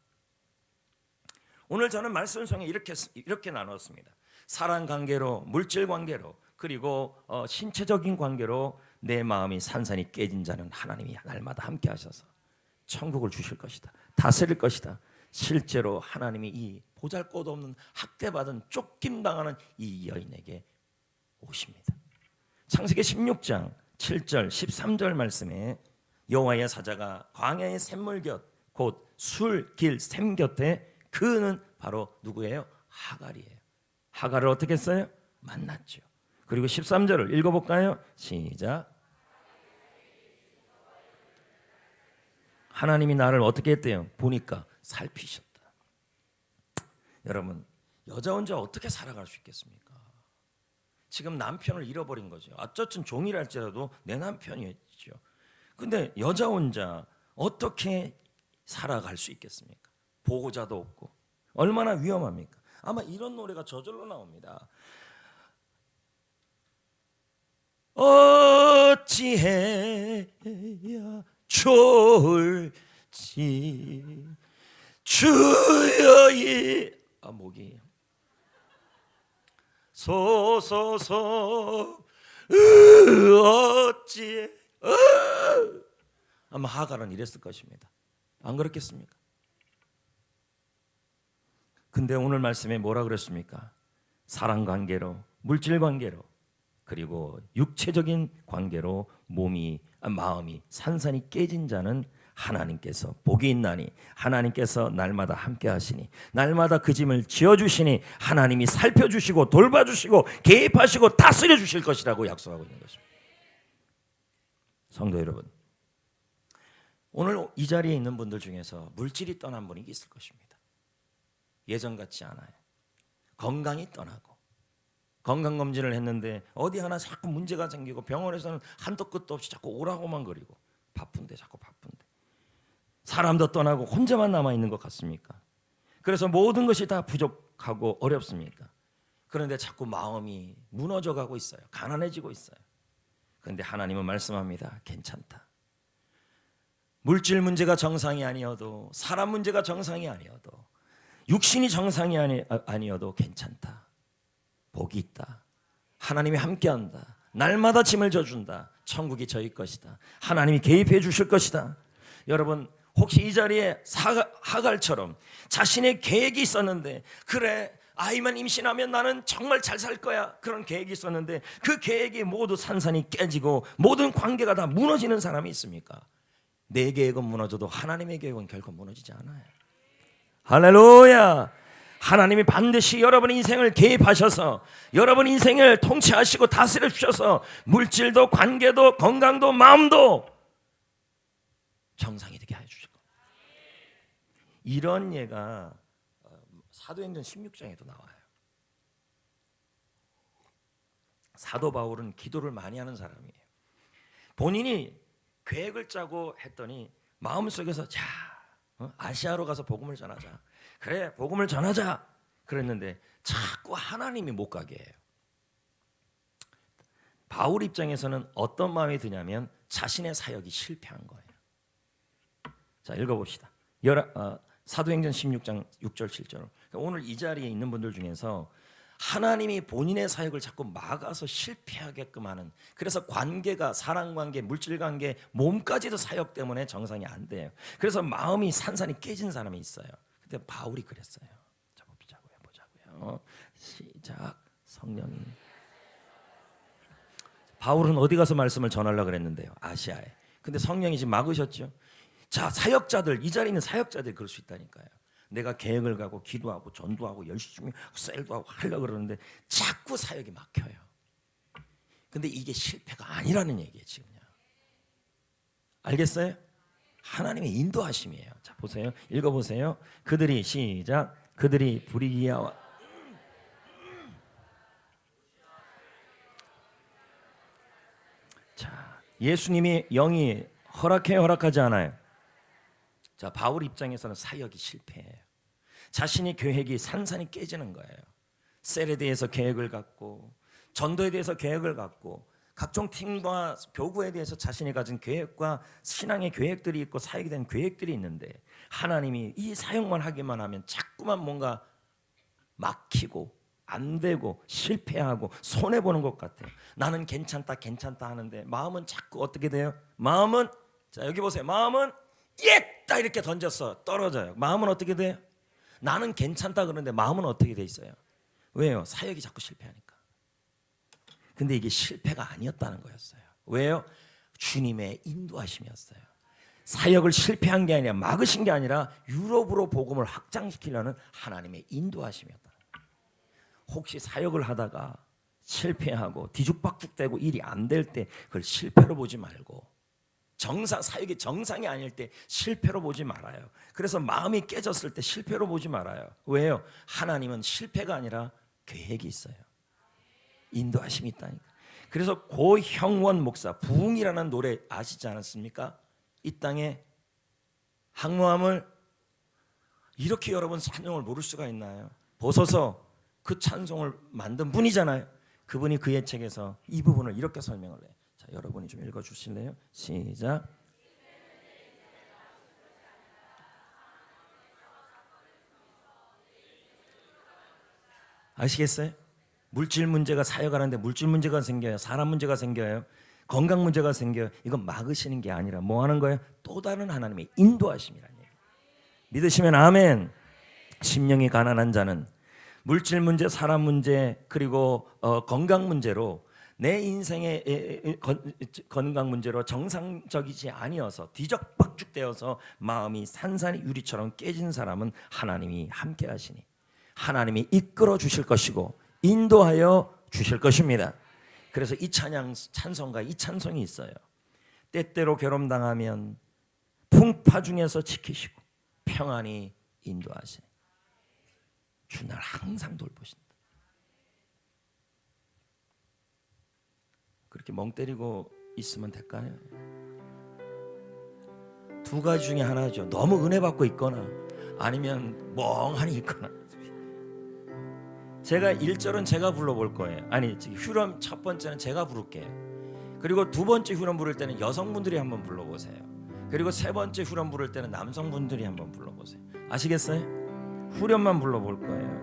오늘 저는 말씀 중에 이렇게 나눴습니다. 사랑 관계로, 물질 관계로, 그리고 신체적인 관계로 내 마음이 산산이 깨진 자는 하나님이 날마다 함께 하셔서 천국을 주실 것이다. 다스릴 것이다. 실제로 하나님이 이 보잘것없는 학대받은 쫓김당하는 이 여인에게 오십니다. 창세기 16장 7절 13절 말씀에 여호와의 사자가 광야의 샘물 곁 곧 술, 길, 샘 곁에 그는 바로 누구예요? 하갈이에요. 하갈을 어떻게 했어요? 만났죠. 그리고 13절을 읽어볼까요? 시작. 하나님이 나를 어떻게 했대요? 보니까 살피셨다. 여러분, 여자 혼자 어떻게 살아갈 수 있겠습니까? 지금 남편을 잃어버린 거죠. 어쨌든 종이랄지라도 내 남편이었죠. 근데 여자 혼자 어떻게 살아갈 수 있겠습니까? 보호자도 없고 얼마나 위험합니까? 아마 이런 노래가 저절로 나옵니다. 어찌해야 좋을지 주여의 목이 소소소 어찌 아마 하갈은 이랬을 것입니다. 안 그렇겠습니까? 근데 오늘 말씀에 뭐라 그랬습니까? 사랑 관계로, 물질 관계로, 그리고 육체적인 관계로 마음이 산산이 깨진 자는 하나님께서 복이 있나니 하나님께서 날마다 함께 하시니 날마다 그 짐을 지어주시니 하나님이 살펴주시고 돌봐주시고 개입하시고 다스려 주실 것이라고 약속하고 있는 것입니다. 성도 여러분, 오늘 이 자리에 있는 분들 중에서 물질이 떠난 분이 있을 것입니다. 예전 같지 않아요. 건강이 떠나고 건강검진을 했는데 어디 하나 자꾸 문제가 생기고 병원에서는 한도 끝도 없이 자꾸 오라고만 거리고 바쁜데 자꾸 바쁜데 사람도 떠나고 혼자만 남아있는 것 같습니까? 그래서 모든 것이 다 부족하고 어렵습니까? 그런데 자꾸 마음이 무너져가고 있어요. 가난해지고 있어요. 그런데 하나님은 말씀합니다. 괜찮다. 물질 문제가 정상이 아니어도 사람 문제가 정상이 아니어도 육신이 정상이 아니어도 괜찮다. 복이 있다. 하나님이 함께한다. 날마다 짐을 져준다. 천국이 저희 것이다. 하나님이 개입해 주실 것이다. 여러분, 혹시 이 자리에 하갈처럼 자신의 계획이 있었는데, 그래 아이만 임신하면 나는 정말 잘 살 거야, 그런 계획이 있었는데 그 계획이 모두 산산이 깨지고 모든 관계가 다 무너지는 사람이 있습니까? 내 계획은 무너져도 하나님의 계획은 결코 무너지지 않아요. 할렐루야. 하나님이 반드시 여러분의 인생을 개입하셔서 여러분 인생을 통치하시고 다스려 주셔서 물질도 관계도 건강도 마음도 정상이 되게 해주실 겁니다. 이런 예가 사도행전 16장에도 나와요. 사도 바울은 기도를 많이 하는 사람이에요. 본인이 계획을 짜고 했더니 마음속에서 아시아로 가서 복음을 전하자. 그래, 복음을 전하자. 그랬는데 자꾸 하나님이 못 가게 해요. 바울 입장에서는 어떤 마음이 드냐면 자신의 사역이 실패한 거예요. 자, 읽어봅시다. 사도행전 16장 6절 7절. 오늘 이 자리에 있는 분들 중에서 하나님이 본인의 사역을 자꾸 막아서 실패하게끔 하는, 그래서 관계가 사랑관계, 물질관계, 몸까지도 사역 때문에 정상이 안 돼요. 그래서 마음이 산산이 깨진 사람이 있어요. 근데 바울이 그랬어요. 자, 보자고요. 시작. 성령이. 바울은 어디 가서 말씀을 전하려고 그랬는데요? 아시아에. 근데 성령이 지금 막으셨죠. 자, 사역자들, 이 자리에 있는 사역자들이 그럴 수 있다니까요. 내가 계획을 가고 기도하고 전도하고 열심히 셀도 하고 하려고 그러는데 자꾸 사역이 막혀요. 근데 이게 실패가 아니라는 얘기예요, 지금요. 알겠어요? 하나님의 인도하심이에요. 자, 보세요. 읽어보세요. 그들이 시작. 그들이 브리기아와 자, 예수님이 영이 허락해요, 허락하지 않아요? 자, 바울 입장에서는 사역이 실패해요. 자신의 계획이 산산이 깨지는 거예요. 셀에 대해서 계획을 갖고 전도에 대해서 계획을 갖고 각종 팀과 교구에 대해서 자신이 가진 계획과 신앙의 계획들이 있고 사역에 대한 계획들이 있는데 하나님이 이 사역만 하기만 하면 자꾸만 뭔가 막히고 안 되고 실패하고 손해보는 것 같아요. 나는 괜찮다 하는데 마음은 자꾸 어떻게 돼요? 마음은, 자 여기 보세요. 마음은 딱 이렇게 던졌어, 떨어져요. 마음은 어떻게 돼요? 나는 괜찮다 그러는데 마음은 어떻게 돼 있어요? 왜요? 사역이 자꾸 실패하니까. 근데 이게 실패가 아니었다는 거였어요. 왜요? 주님의 인도하심이었어요. 사역을 실패한 게 아니라 막으신 게 아니라 유럽으로 복음을 확장시키려는 하나님의 인도하심이었다. 혹시 사역을 하다가 실패하고 뒤죽박죽되고 일이 안 될 때 그걸 실패로 보지 말고, 사역이 정상이 아닐 때 실패로 보지 말아요. 그래서 마음이 깨졌을 때 실패로 보지 말아요. 왜요? 하나님은 실패가 아니라 계획이 있어요. 인도하심이 있다니까. 그래서 고형원 목사 부흥이라는 노래 아시지 않았습니까? 이 땅에 항모함을 이렇게 여러분 찬송을 모를 수가 있나요? 보소서 그 찬송을 만든 분이잖아요. 그분이 그의 책에서 이 부분을 이렇게 설명을 해요. 자, 여러분이 좀 읽어주실래요? 시작. 아시겠어요? 물질 문제가 사역하는데 물질 문제가 생겨요. 사람 문제가 생겨요. 건강 문제가 생겨요. 이건 막으시는 게 아니라 뭐 하는 거예요? 또 다른 하나님의 인도하심이라는 얘기예요. 믿으시면 아멘. 심령이 가난한 자는 물질 문제, 사람 문제, 그리고 건강 문제로 내 인생의 건강 문제로 정상적이지 아니어서 뒤적박죽되어서 마음이 산산이 유리처럼 깨진 사람은 하나님이 함께 하시니 하나님이 이끌어 주실 것이고 인도하여 주실 것입니다. 그래서 이 찬송가 이 찬송이 있어요. 때때로 괴롭당하면 풍파 중에서 지키시고 평안히 인도하시니 주 날 항상 돌보신다. 그렇게 멍 때리고 있으면 될까요? 두 가지 중에 하나죠. 너무 은혜 받고 있거나 아니면 멍하니 있거나. 제가 1절은 제가 불러볼 거예요. 아니 휴럼 첫 번째는 제가 부를게요. 그리고 두 번째 휴럼 부를 때는 여성분들이 한번 불러보세요. 그리고 세 번째 후렴 부를 때는 남성분들이 한번 불러보세요. 아시겠어요? 후렴만 불러볼 거예요.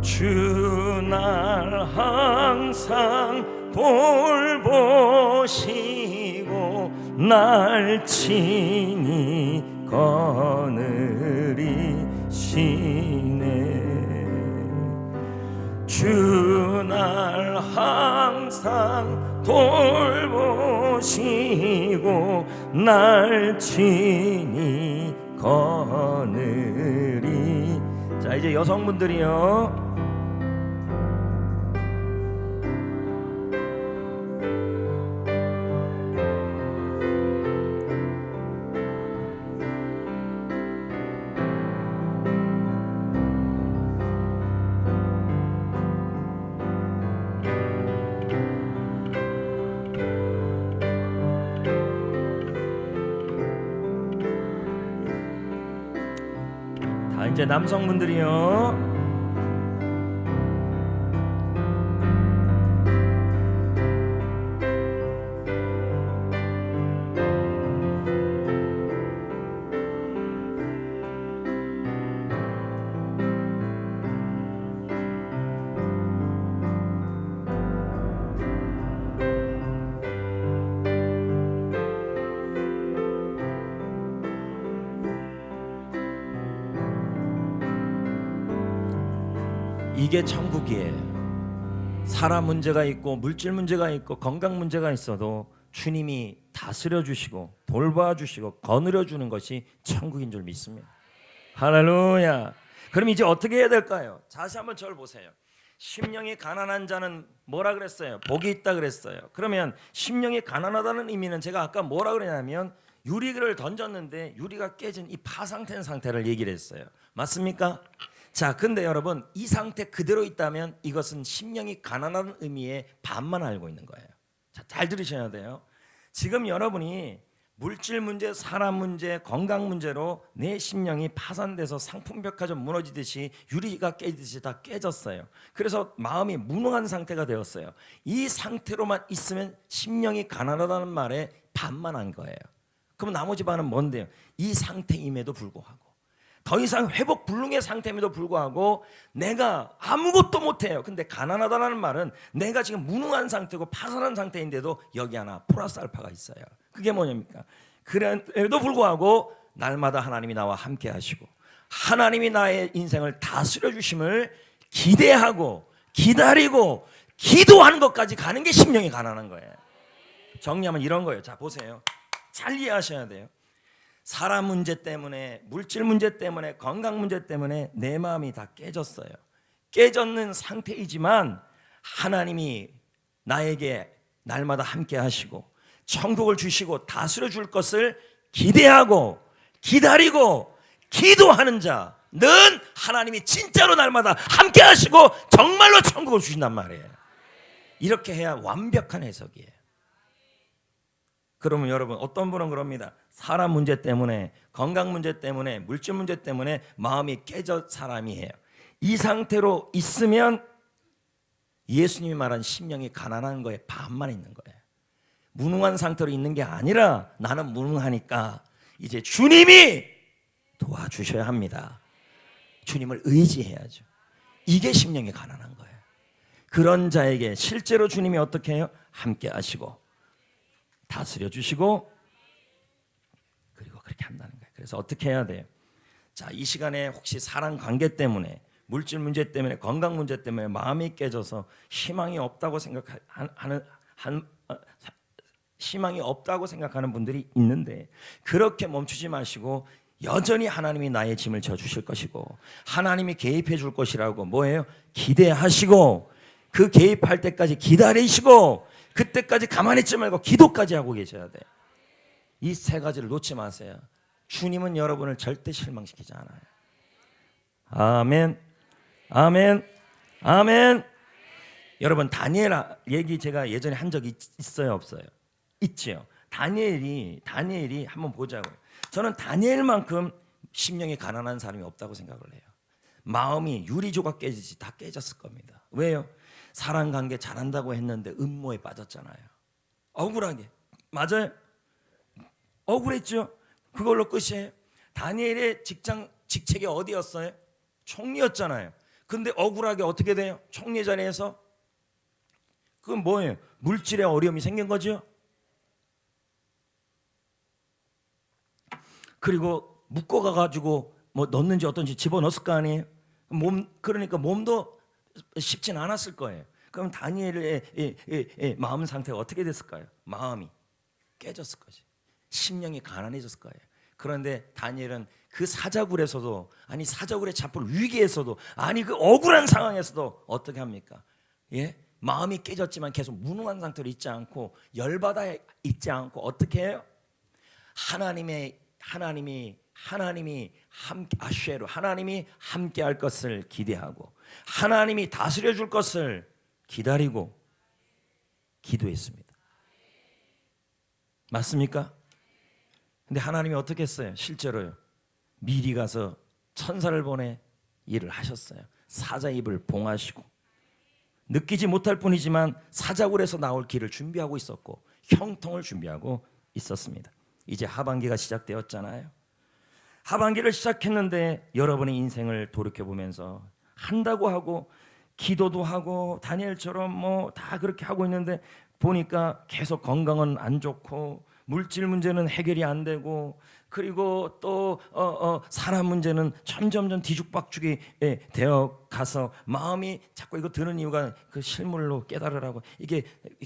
주 날 항상 돌보시고 날 친히 거느리시네. 주 날 항상 돌보시고 날 친히 거느리. 자, 이제 여성분들이요. 이제 남성분들이요. 이게 천국이에요. 사람 문제가 있고 물질 문제가 있고 건강 문제가 있어도 주님이 다스려 주시고 돌봐 주시고 거느려 주는 것이 천국인 줄 믿습니다. 할렐루야. 그럼 이제 어떻게 해야 될까요? 다시 한번 저를 보세요. 심령이 가난한 자는 뭐라 그랬어요? 복이 있다 그랬어요. 그러면 심령이 가난하다는 의미는 제가 아까 뭐라 그랬냐면 유리를 던졌는데 유리가 깨진 이 파상된 상태를 얘기를 했어요. 맞습니까? 자, 근데 여러분 이 상태 그대로 있다면 이것은 심령이 가난한 의미의 반만 알고 있는 거예요. 자, 잘 들으셔야 돼요. 지금 여러분이 물질 문제, 사람 문제, 건강 문제로 내 심령이 파산돼서 상품백화점 무너지듯이 유리가 깨지듯이 다 깨졌어요. 그래서 마음이 무능한 상태가 되었어요. 이 상태로만 있으면 심령이 가난하다는 말에 반만 한 거예요. 그럼 나머지 반은 뭔데요? 이 상태임에도 불구하고 더 이상 회복 불능의 상태임에도 불구하고 내가 아무것도 못해요. 근데 가난하다는 말은 내가 지금 무능한 상태고 파산한 상태인데도 여기 하나 플러스 알파가 있어요. 그게 뭐냐니까? 그래도 불구하고 날마다 하나님이 나와 함께 하시고 하나님이 나의 인생을 다스려 주심을 기대하고 기다리고 기도하는 것까지 가는 게 심령이 가난한 거예요. 정리하면 이런 거예요. 자, 보세요. 잘 이해하셔야 돼요. 사람 문제 때문에, 물질 문제 때문에, 건강 문제 때문에 내 마음이 다 깨졌어요. 깨졌는 상태이지만 하나님이 나에게 날마다 함께 하시고 천국을 주시고 다스려 줄 것을 기대하고 기다리고 기도하는 자는 하나님이 진짜로 날마다 함께 하시고 정말로 천국을 주신단 말이에요. 이렇게 해야 완벽한 해석이에요. 그러면 여러분, 어떤 분은 그럽니다. 사람 문제 때문에, 건강 문제 때문에, 물질 문제 때문에 마음이 깨져 사람이에요. 이 상태로 있으면 예수님이 말한 심령이 가난한 거에 반만 있는 거예요. 무능한 상태로 있는 게 아니라 나는 무능하니까 이제 주님이 도와주셔야 합니다. 주님을 의지해야죠. 이게 심령이 가난한 거예요. 그런 자에게 실제로 주님이 어떻게 해요? 함께 하시고 다스려 주시고 그리고 그렇게 한다는 거예요. 그래서 어떻게 해야 돼요? 자, 이 시간에 혹시 사랑 관계 때문에, 물질 문제 때문에, 건강 문제 때문에 마음이 깨져서 희망이 없다고 생각하는 분들이 있는데, 그렇게 멈추지 마시고 여전히 하나님이 나의 짐을 져 주실 것이고 하나님이 개입해 줄 것이라고 뭐예요? 기대하시고 그 개입할 때까지 기다리시고 그때까지 가만히 있지 말고 기도까지 하고 계셔야 돼요. 이 세 가지를 놓지 마세요. 주님은 여러분을 절대 실망시키지 않아요. 아멘, 아멘, 아멘. 여러분, 다니엘 얘기 제가 예전에 한 적이 있어요, 없어요? 있지요. 다니엘이 한번 보자고요. 저는 다니엘만큼 심령이 가난한 사람이 없다고 생각을 해요. 마음이 유리조각 깨지지 다 깨졌을 겁니다. 왜요? 사람 관계 잘한다고 했는데 음모에 빠졌잖아요. 억울하게. 맞아요? 억울했죠? 그걸로 끝이에요. 다니엘의 직책이 어디였어요? 총리였잖아요. 근데 억울하게 어떻게 돼요? 총리 자리에서? 그건 뭐예요? 물질의 어려움이 생긴 거죠? 그리고 묶어가가지고 뭐 넣는지 어떤지 집어넣었을 거 아니에요? 그러니까 몸도 쉽진 않았을 거예요. 그럼 다니엘의 마음 상태가 어떻게 됐을까요? 마음이 깨졌을 거지. 심령이 가난해졌을 거예요. 그런데 다니엘은 그 사자굴에서도, 아니 사자굴에 잡힐 위기에서도, 아니 그 억울한 상황에서도 어떻게 합니까? 예? 마음이 깨졌지만 계속 무능한 상태로 있지 않고 열받아 있지 않고 어떻게 해요? 하나님이 함께 할 것을 기대하고 하나님이 다스려 줄 것을 기다리고 기도했습니다. 맞습니까? 근데 하나님이 어떻게 했어요? 실제로요. 미리 가서 천사를 보내 일을 하셨어요. 사자 입을 봉하시고, 느끼지 못할 뿐이지만 사자굴에서 나올 길을 준비하고 있었고 형통을 준비하고 있었습니다. 이제 하반기가 시작되었잖아요. 하반기를 시작했는데 여러분의 인생을 돌이켜보면서 한다고 하고 기도도 하고 다니엘처럼 뭐 다 그렇게 하고 있는데 보니까 계속 건강은 안 좋고 물질 문제는 해결이 안 되고 그리고 또 사람 문제는 점점 뒤죽박죽이 되어 가서 마음이 자꾸 이거 드는 이유가 그 실물로 깨달으라고 이게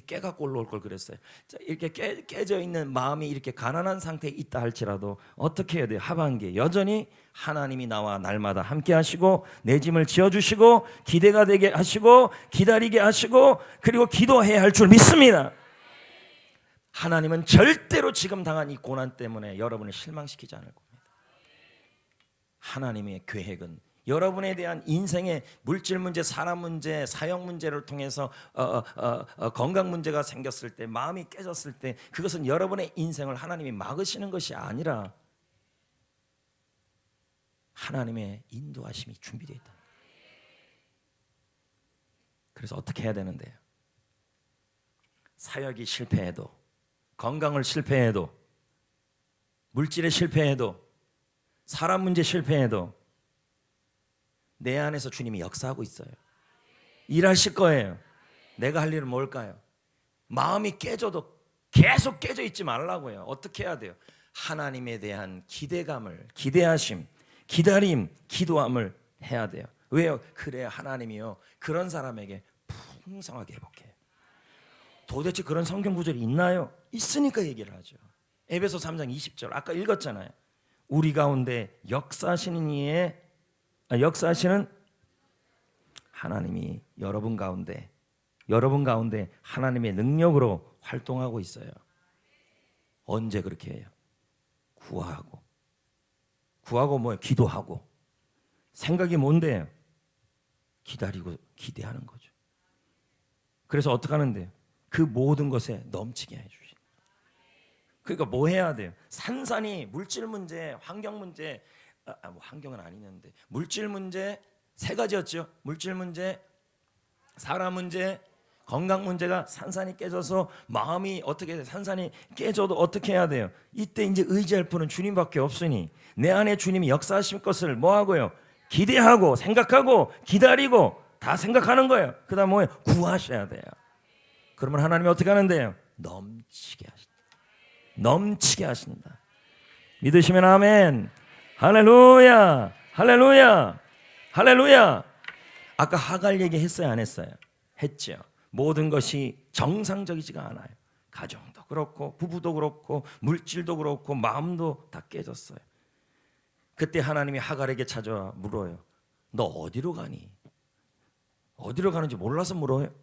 깨갖고 올라올 걸 그랬어요. 자, 이렇게 깨져 있는 마음이 이렇게 가난한 상태에 있다 할지라도 어떻게 해야 돼요? 하반기에 여전히 하나님이 나와 날마다 함께 하시고 내 짐을 지어주시고 기대가 되게 하시고 기다리게 하시고 그리고 기도해야 할 줄 믿습니다. 하나님은 절대로 지금 당한 이 고난 때문에 여러분을 실망시키지 않을 겁니다. 하나님의 계획은 여러분에 대한 인생의 물질 문제, 사람 문제, 사역 문제를 통해서 건강 문제가 생겼을 때, 마음이 깨졌을 때 그것은 여러분의 인생을 하나님이 막으시는 것이 아니라 하나님의 인도하심이 준비되어 있다. 그래서 어떻게 해야 되는데요? 사역이 실패해도, 건강을 실패해도, 물질에 실패해도, 사람 문제 실패해도 내 안에서 주님이 역사하고 있어요. 일하실 거예요. 내가 할 일은 뭘까요? 마음이 깨져도 계속 깨져 있지 말라고요. 어떻게 해야 돼요? 하나님에 대한 기대감을, 기대하심, 기다림, 기도함을 해야 돼요. 왜요? 그래야 하나님이요 그런 사람에게 풍성하게 회복해요. 도대체 그런 성경 구절이 있나요? 있으니까 얘기를 하죠. 에베소 3장 20절 아까 읽었잖아요. 우리 가운데 역사하시는 하나님이 여러분 가운데 하나님의 능력으로 활동하고 있어요. 언제 그렇게 해요? 구하고 뭐예요? 기도하고. 생각이 뭔데요? 기다리고 기대하는 거죠. 그래서 어떻게 하는데요? 그 모든 것에 넘치게 해주시. 그러니까 뭐 해야 돼요? 산산이 물질 문제, 환경 문제, 뭐 환경은 아니는데 물질 문제 세 가지였죠. 물질 문제, 사람 문제, 건강 문제가 산산이 깨져서 마음이 어떻게 산산이 깨져도 어떻게 해야 돼요? 이때 이제 의지할 분은 주님밖에 없으니 내 안에 주님이 역사하실 것을 뭐 하고요? 기대하고 생각하고 기다리고 다 생각하는 거예요. 그다음 뭐예요? 구하셔야 돼요. 그러면 하나님이 어떻게 하는데요? 넘치게 하신다. 넘치게 하신다. 믿으시면 아멘. 할렐루야. 할렐루야. 할렐루야. 아까 하갈 얘기 했어요, 안 했어요? 했죠. 모든 것이 정상적이지가 않아요. 가정도 그렇고 부부도 그렇고 물질도 그렇고 마음도 다 깨졌어요. 그때 하나님이 하갈에게 찾아와 물어요. 너 어디로 가니? 어디로 가는지 몰라서 물어요.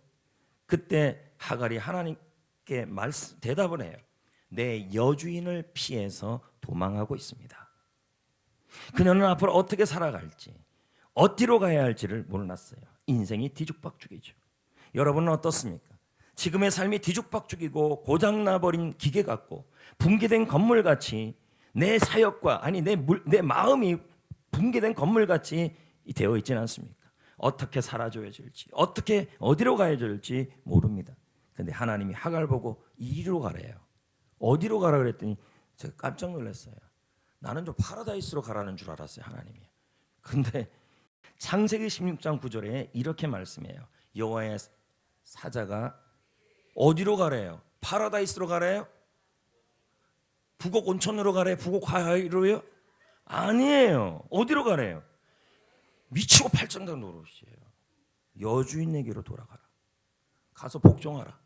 그때 하갈이 하나님께 대답을 해요. 내 여주인을 피해서 도망하고 있습니다. 그녀는 앞으로 어떻게 살아갈지, 어디로 가야 할지를 몰랐어요. 인생이 뒤죽박죽이죠. 여러분은 어떻습니까? 지금의 삶이 뒤죽박죽이고 고장나버린 기계 같고 붕괴된 건물같이 내 사역과 아니 내 마음이 붕괴된 건물같이 되어 있지는 않습니까? 어떻게 살아줘야 될지, 어떻게 어디로 가야 될지 모릅니다. 근데 하나님이 하갈 보고 이리로 가래요. 어디로 가라 그랬더니 제가 깜짝 놀랐어요. 나는 좀 파라다이스로 가라는 줄 알았어요, 하나님이. 근데 창세기 16장 9절에 이렇게 말씀해요. 여호와의 사자가 어디로 가래요? 파라다이스로 가래요? 북옥 온천으로 가래요? 북옥 하이로요? 아니에요. 어디로 가래요? 미치고 팔짱장 노릇이에요. 여주인에게로 돌아가라. 가서 복종하라.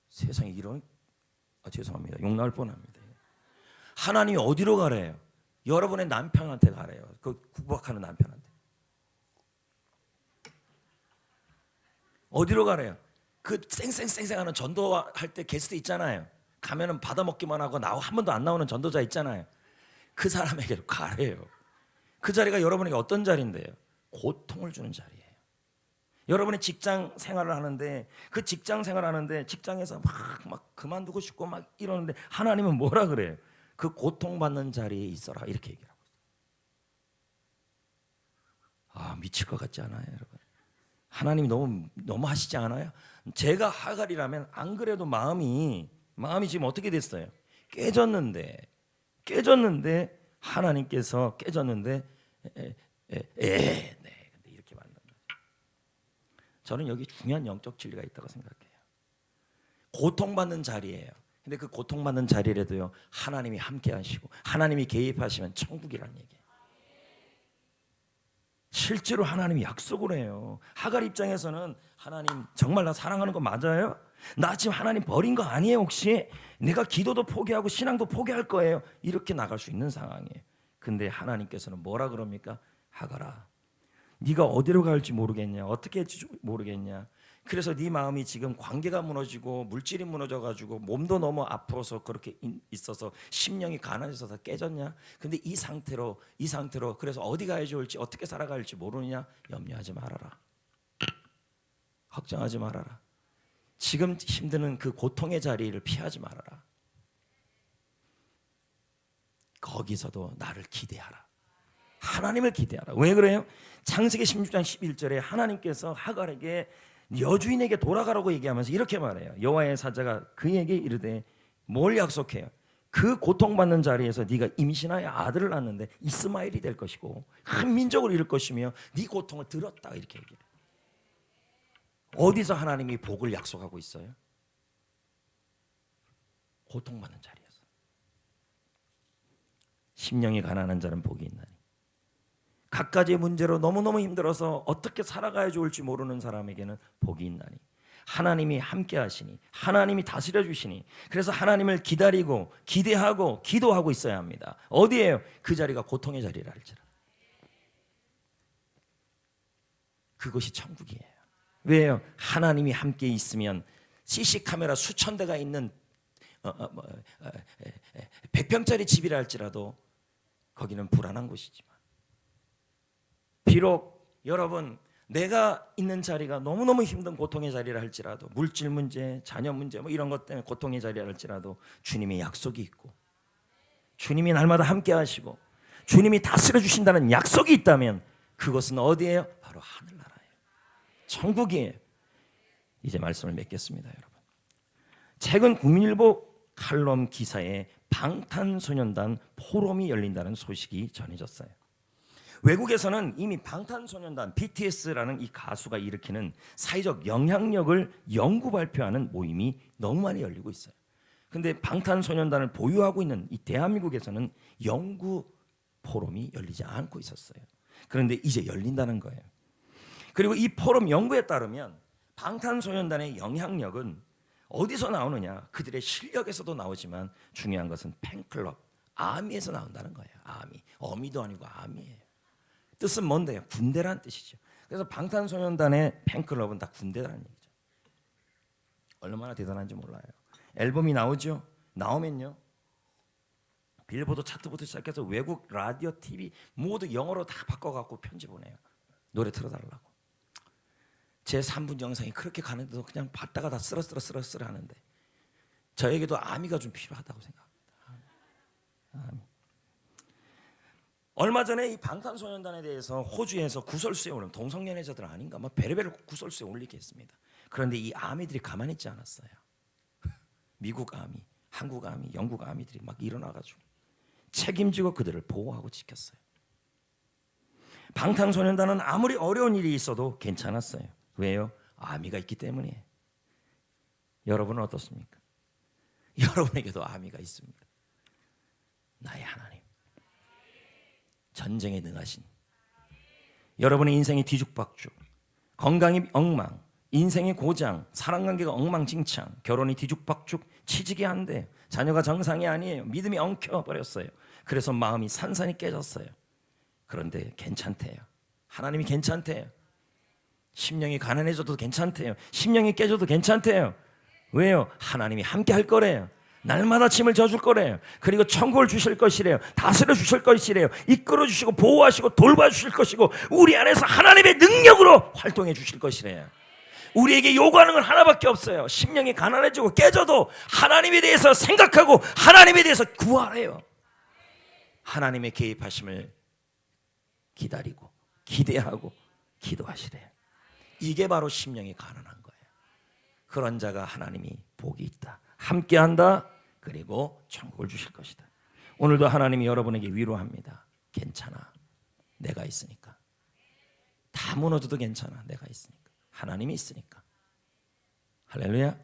세상에 이런 죄송합니다. 욕 나올 뻔합니다. 하나님이 어디로 가래요? 여러분의 남편한테 가래요. 그 구박하는 남편한테. 어디로 가래요? 그 쌩쌩쌩쌩하는 전도할 때 게스트 있잖아요. 가면은 받아먹기만 하고 한 번도 안 나오는 전도자 있잖아요. 그 사람에게로 가래요. 그 자리가 여러분에게 어떤 자리인데요? 고통을 주는 자리예요. 여러분이 직장 생활을 하는데 그 직장 생활하는데 직장에서 막 그만두고 싶고 막 이러는데 하나님은 뭐라 그래요? 그 고통받는 자리에 있어라 이렇게 얘기하고 있어요. 미칠 것 같지 않아요, 여러분? 하나님이 너무 하시지 않아요? 제가 하갈이라면 안 그래도 마음이 지금 어떻게 됐어요? 깨졌는데 하나님께서 깨졌는데 네, 근데 이렇게 만든다. 저는 여기 중요한 영적 진리가 있다고 생각해요. 고통받는 자리예요. 근데 그 고통받는 자리라도요 하나님이 함께 하시고 하나님이 개입하시면 천국이라는 얘기예요. 실제로 하나님이 약속을 해요. 하갈 입장에서는 하나님 정말 나 사랑하는 거 맞아요? 나 지금 하나님 버린 거 아니에요 혹시? 내가 기도도 포기하고 신앙도 포기할 거예요. 이렇게 나갈 수 있는 상황이에요. 근데 하나님께서는 뭐라 그럽니까? 하갈아, 네가 어디로 갈지 모르겠냐? 어떻게 할지 모르겠냐? 그래서 네 마음이 지금 관계가 무너지고 물질이 무너져가지고 몸도 너무 아파서 그렇게 있어서 심령이 가난해서 다 깨졌냐? 근데 이 상태로 그래서 어디 가야 좋을지 어떻게 살아갈지 모르느냐? 염려하지 말아라. 걱정하지 말아라. 지금 힘드는 그 고통의 자리를 피하지 말아라. 거기서도 나를 기대하라. 하나님을 기대하라. 왜 그래요? 창세기 16장 11절에 하나님께서 하갈에게 여주인에게 돌아가라고 얘기하면서 이렇게 말해요. 여호와의 사자가 그에게 이르되 뭘 약속해요? 그 고통받는 자리에서 네가 임신하여 아들을 낳는데 이스마엘이 될 것이고 한 민족을 이룰 것이며 네 고통을 들었다 이렇게 얘기해요. 어디서 하나님이 복을 약속하고 있어요? 고통받는 자리에서. 심령이 가난한 자는 복이 있나니. 갖가지의 문제로 너무너무 힘들어서 어떻게 살아가야 좋을지 모르는 사람에게는 복이 있나니. 하나님이 함께 하시니 하나님이 다스려 주시니 그래서 하나님을 기다리고 기대하고 기도하고 있어야 합니다. 어디예요? 그 자리가 고통의 자리라 할지라. 그것이 천국이에요. 왜요? 하나님이 함께 있으면 CC 카메라 수천 대가 있는 100평짜리 집이라 할지라도 거기는 불안한 곳이지만 비록 여러분 내가 있는 자리가 너무너무 힘든 고통의 자리라 할지라도, 물질 문제, 자녀 문제 뭐 이런 것 때문에 고통의 자리라 할지라도 주님의 약속이 있고, 주님이 날마다 함께 하시고 주님이 다스려 주신다는 약속이 있다면 그것은 어디예요? 바로 하늘나라예요. 천국이에요. 이제 말씀을 맺겠습니다, 여러분. 최근 국민일보 칼럼 기사에 방탄소년단 포럼이 열린다는 소식이 전해졌어요. 외국에서는 이미 방탄소년단 BTS라는 이 가수가 일으키는 사회적 영향력을 연구 발표하는 모임이 너무 많이 열리고 있어요. 근데 방탄소년단을 보유하고 있는 이 대한민국에서는 연구 포럼이 열리지 않고 있었어요. 그런데 이제 열린다는 거예요. 그리고 이 포럼 연구에 따르면 방탄소년단의 영향력은 어디서 나오느냐? 그들의 실력에서도 나오지만 중요한 것은 팬클럽, 아미에서 나온다는 거예요. 아미, 어미도 아니고 아미예요. 뜻은 뭔데요? 군대라는 뜻이죠. 그래서 방탄소년단의 팬클럽은 다 군대라는 얘기죠. 얼마나 대단한지 몰라요. 앨범이 나오죠. 나오면요, 빌보드 차트부터 시작해서 외국 라디오, TV 모두 영어로 다 바꿔갖고 편지 보내요. 노래 틀어달라고. 제 3분 영상이 그렇게 가는데도 그냥 봤다가 다 쓰러쓰러 하는데, 저에게도 아미가 좀 필요하다고 생각합니다. 아미. 얼마 전에 이 방탄소년단에 대해서 호주에서 구설수에 오른 동성연애자들 아닌가 뭐 베레베르 구설수에 올리게 했습니다. 그런데 이 아미들이 가만히 있지 않았어요. 미국 아미, 한국 아미, 영국 아미들이 막 일어나가지고 책임지고 그들을 보호하고 지켰어요. 방탄소년단은 아무리 어려운 일이 있어도 괜찮았어요. 왜요? 아미가 있기 때문이에요. 여러분은 어떻습니까? 여러분에게도 아미가 있습니다. 나의 하나님, 전쟁에 능하신, 여러분의 인생이 뒤죽박죽, 건강이 엉망, 인생의 고장, 사랑관계가 엉망진창, 결혼이 뒤죽박죽, 취직이 안 돼요, 자녀가 정상이 아니에요, 믿음이 엉켜버렸어요. 그래서 마음이 산산이 깨졌어요. 그런데 괜찮대요. 하나님이 괜찮대요. 심령이 가난해져도 괜찮대요. 심령이 깨져도 괜찮대요. 왜요? 하나님이 함께 할 거래요. 날마다 짐을 져줄 거래요. 그리고 천국을 주실 것이래요. 다스려 주실 것이래요. 이끌어 주시고 보호하시고 돌봐주실 것이고 우리 안에서 하나님의 능력으로 활동해 주실 것이래요. 우리에게 요구하는 건 하나밖에 없어요. 심령이 가난해지고 깨져도 하나님에 대해서 생각하고 하나님에 대해서 구하래요. 하나님의 개입하심을 기다리고 기대하고 기도하시래요. 이게 바로 심령이 가난한 거예요. 그런 자가 하나님이 복이 있다, 함께한다, 그리고 천국을 주실 것이다. 오늘도 하나님이 여러분에게 위로합니다. 괜찮아, 내가 있으니까. 다 무너져도 괜찮아, 내가 있으니까. 하나님이 있으니까. 할렐루야.